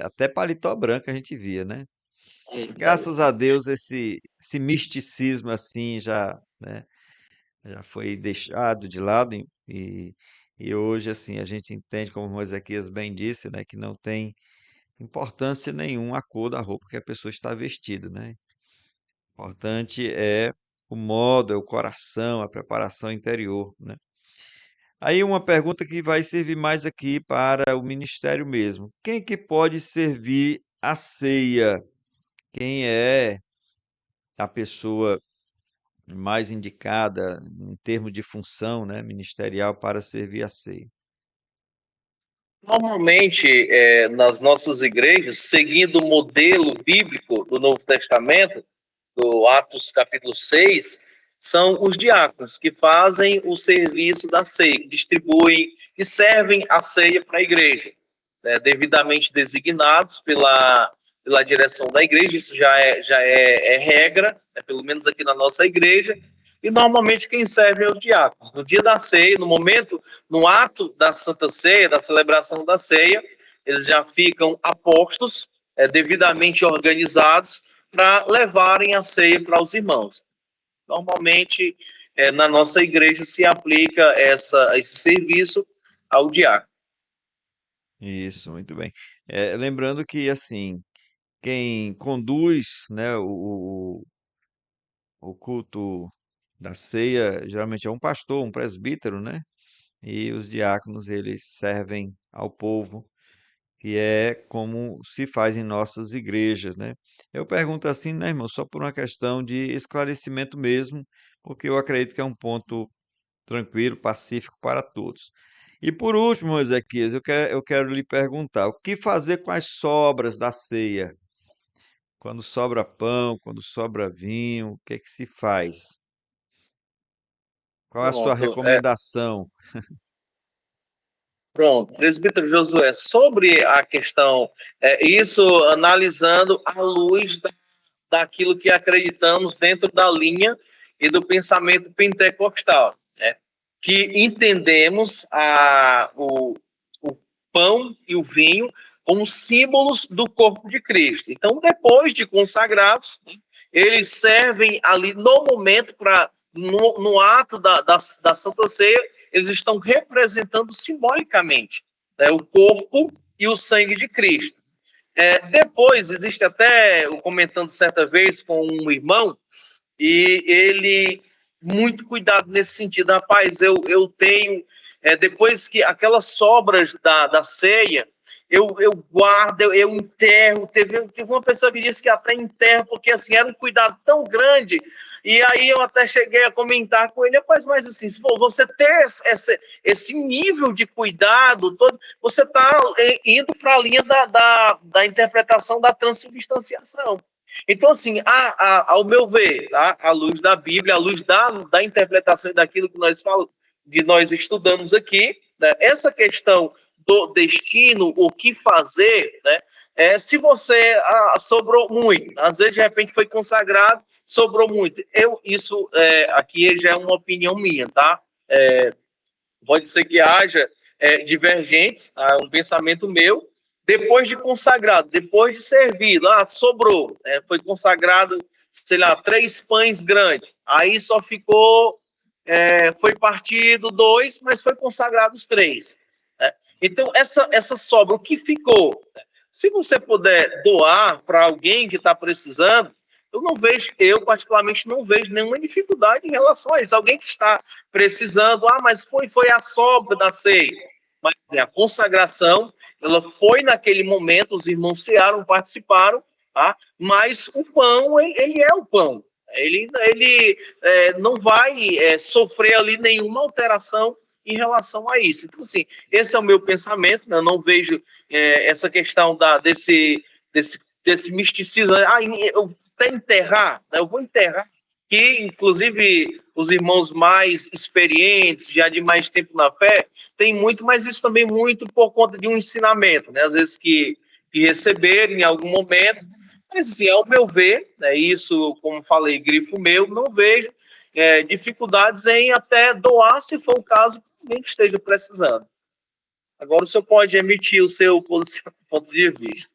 até paletó branco a gente via, né? Graças a Deus esse misticismo assim já, né, já foi deixado de lado e hoje assim a gente entende, como o Ezequias bem disse, né, que não tem importância nenhuma a cor da roupa que a pessoa está vestida, né? Importante é o modo, é o coração, a preparação interior, né? Aí uma pergunta que vai servir mais aqui para o ministério mesmo. Quem que pode servir a ceia? Quem é a pessoa mais indicada em termos de função, né, ministerial para servir a ceia? Normalmente, nas nossas igrejas, seguindo o modelo bíblico do Novo Testamento, do Atos capítulo 6, são os diáconos que fazem o serviço da ceia, distribuem e servem a ceia para a igreja, né, devidamente designados pela direção da igreja, isso já é regra, né, pelo menos aqui na nossa igreja, e normalmente quem serve é os diáconos. No dia da ceia, no momento, no ato da Santa Ceia, da celebração da ceia, eles já ficam apostos, devidamente organizados, para levarem a ceia para os irmãos. Normalmente, na nossa igreja se aplica esse serviço ao diácono. Isso, muito bem. Lembrando que, assim, quem conduz, né, o culto da ceia geralmente é um pastor, um presbítero, né? E os diáconos, eles servem ao povo, que é como se faz em nossas igrejas, né? Eu pergunto assim, né, irmão, só por uma questão de esclarecimento mesmo, porque eu acredito que é um ponto tranquilo, pacífico para todos. E por último, Ezequias, eu quero lhe perguntar, o que fazer com as sobras da ceia? Quando sobra pão, quando sobra vinho, o que é que se faz? Qual é a sua Pronto, recomendação? pronto. Presbítero Josué, sobre a questão, isso analisando à luz daquilo que acreditamos dentro da linha e do pensamento pentecostal, né? Que entendemos o pão e o vinho como símbolos do corpo de Cristo. Então, depois de consagrados, né, eles servem ali no momento no ato da Santa Ceia, eles estão representando simbolicamente, né, o corpo e o sangue de Cristo. Depois, existe até, eu comentando certa vez com um irmão, e ele, muito cuidado nesse sentido, rapaz, eu tenho, depois que aquelas sobras da ceia, eu guardo, eu enterro, teve uma pessoa que disse que até enterro, porque assim, era um cuidado tão grande, e aí eu até cheguei a comentar com ele, rapaz, mas assim, se for você ter esse nível de cuidado todo, você está indo para a linha da interpretação da transubstanciação. Então, assim, ao meu ver, tá? À luz da Bíblia, à luz da interpretação e daquilo que nós estudamos aqui, né? Essa questão do destino, o que fazer, né? Se você sobrou muito, às vezes de repente foi consagrado, sobrou muito. Isso aqui já é uma opinião minha, tá? Pode ser que haja divergentes, tá? Um pensamento meu. Depois de consagrado, depois de servido, sobrou, foi consagrado, sei lá, 3 pães grandes, aí só ficou, foi partido 2, mas foi consagrado os 3. Né? Então, essa sobra, o que ficou? Se você puder doar para alguém que está precisando, eu particularmente não vejo nenhuma dificuldade em relação a isso. Alguém que está precisando, mas foi a sobra da ceia. Mas a consagração, ela foi naquele momento, os irmãos cearam, participaram, tá? Mas o pão, ele é o pão. Ele não vai sofrer ali nenhuma alteração em relação a isso. Então, assim, esse é o meu pensamento, né? Eu não vejo essa questão desse desse misticismo. Ah, eu até enterrar, né? Eu vou enterrar. Que, inclusive, os irmãos mais experientes, já de mais tempo na fé, tem muito, mas isso também muito por conta de um ensinamento, né? Às vezes que receberam em algum momento. Mas, assim, ao meu ver, né, isso, como falei, grifo meu, não vejo dificuldades em até doar, se for o caso, para alguém que esteja precisando. Agora o senhor pode emitir o seu ponto de vista.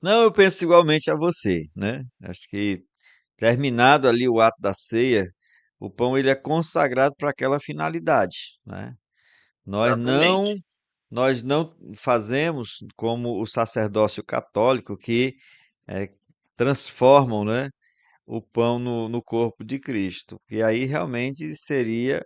Não, eu penso igualmente a você, né? Acho que terminado ali o ato da ceia, o pão ele é consagrado para aquela finalidade, né? Nós não Exatamente. nós não fazemos como o sacerdócio católico que eh, transformam, né, o pão no corpo de Cristo, que aí realmente seria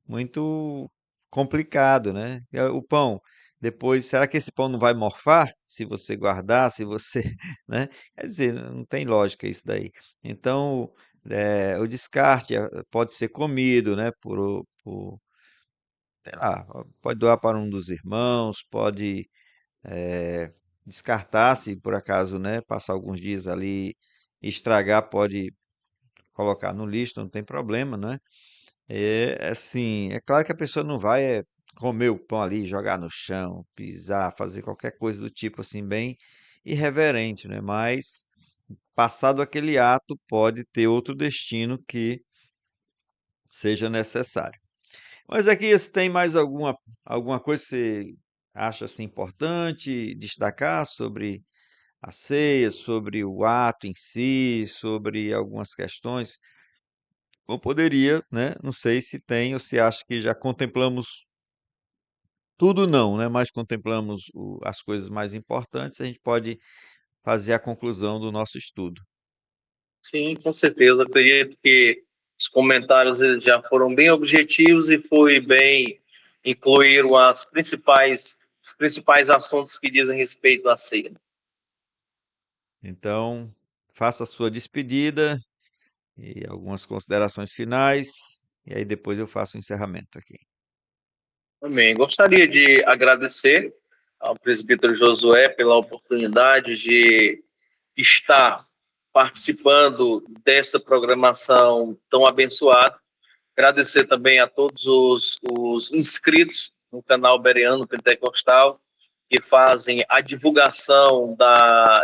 muito complicado, né? O pão, depois, será que esse pão não vai morfar se você guardar, se você, né? Quer dizer, não tem lógica isso daí. Então, o descarte pode ser comido, né? Sei lá, pode doar para um dos irmãos, pode descartar se por acaso, né? Passar alguns dias ali e estragar, pode colocar no lixo, não tem problema, né? É assim, é claro que a pessoa não vai comer o pão ali, jogar no chão, pisar, fazer qualquer coisa do tipo assim, bem irreverente, né? Mas passado aquele ato, pode ter outro destino que seja necessário. Mas aqui, se tem mais alguma coisa que você acha assim importante destacar sobre a ceia, sobre o ato em si, sobre algumas questões? Ou poderia, né? Não sei se tem ou se acha que já contemplamos tudo não, né? Mas contemplamos as coisas mais importantes, a gente pode fazer a conclusão do nosso estudo. Sim, com certeza. Acredito que os comentários eles já foram bem objetivos e foi bem incluíram os principais assuntos que dizem respeito à ceia. Então, faça a sua despedida e algumas considerações finais, e aí depois eu faço o encerramento aqui. Amém. Gostaria de agradecer ao presbítero Josué pela oportunidade de estar participando dessa programação tão abençoada. Agradecer também a todos os inscritos no canal Bereano Pentecostal, que fazem a divulgação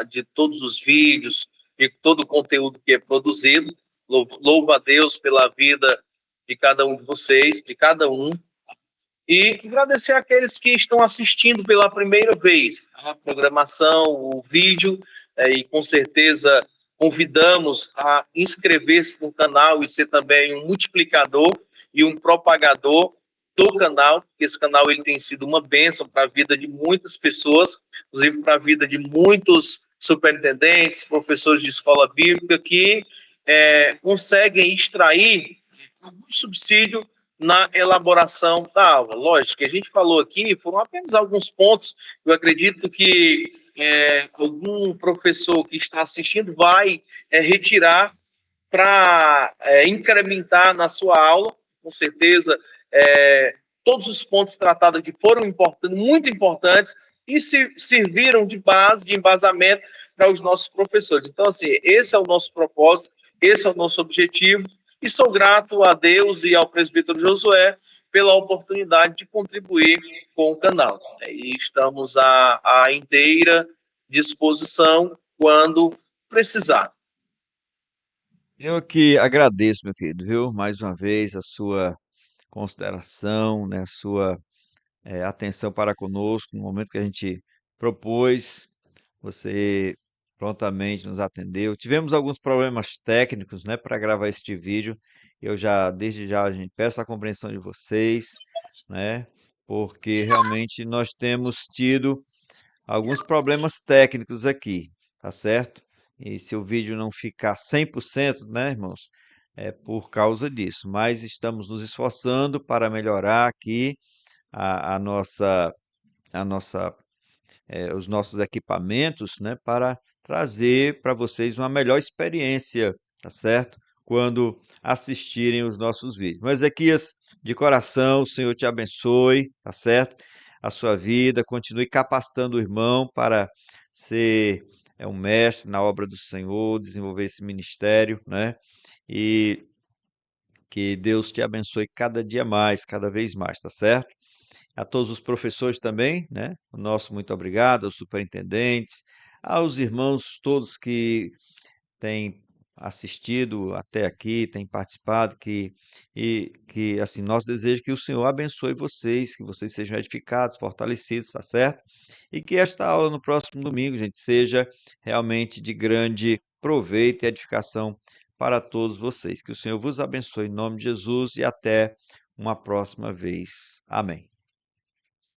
de todos os vídeos e todo o conteúdo que é produzido. Louvo a Deus pela vida de cada um de vocês, de cada um. E agradecer àqueles que estão assistindo pela primeira vez a programação, o vídeo, e com certeza convidamos a inscrever-se no canal e ser também um multiplicador e um propagador do canal, porque esse canal ele tem sido uma bênção para a vida de muitas pessoas, inclusive para a vida de muitos superintendentes, professores de escola bíblica que conseguem extrair algum subsídio na elaboração da aula. Lógico que a gente falou aqui, foram apenas alguns pontos. Eu acredito que algum professor que está assistindo vai retirar para incrementar na sua aula, com certeza, todos os pontos tratados aqui foram importantes, muito importantes, e serviram de base, de embasamento para os nossos professores. Então, assim, esse é o nosso propósito, esse é o nosso objetivo, e sou grato a Deus e ao presbítero Josué pela oportunidade de contribuir com o canal. E estamos à inteira disposição quando precisar. Eu que agradeço, meu querido, viu? Mais uma vez a sua consideração, né? A sua atenção para conosco no momento que a gente propôs. Você prontamente nos atendeu. Tivemos alguns problemas técnicos, né, para gravar este vídeo. Eu já, desde já, a gente peço a compreensão de vocês, né, porque realmente nós temos tido alguns problemas técnicos aqui, tá certo? E se o vídeo não ficar 100%, né, irmãos, é por causa disso. Mas estamos nos esforçando para melhorar aqui a, a nossa, a nossa os nossos equipamentos, né, para trazer para vocês uma melhor experiência, tá certo? Quando assistirem os nossos vídeos. Mas, Ezequias, de coração, o Senhor te abençoe, tá certo? A sua vida, continue capacitando o irmão para ser é um mestre na obra do Senhor, desenvolver esse ministério, né? E que Deus te abençoe cada dia mais, cada vez mais, tá certo? A todos os professores também, né? O nosso muito obrigado, aos superintendentes, aos irmãos todos que têm assistido até aqui, têm participado, que assim, nosso desejo é que o Senhor abençoe vocês, que vocês sejam edificados, fortalecidos, tá certo? E que esta aula no próximo domingo, gente, seja realmente de grande proveito e edificação para todos vocês. Que o Senhor vos abençoe em nome de Jesus e até uma próxima vez. Amém.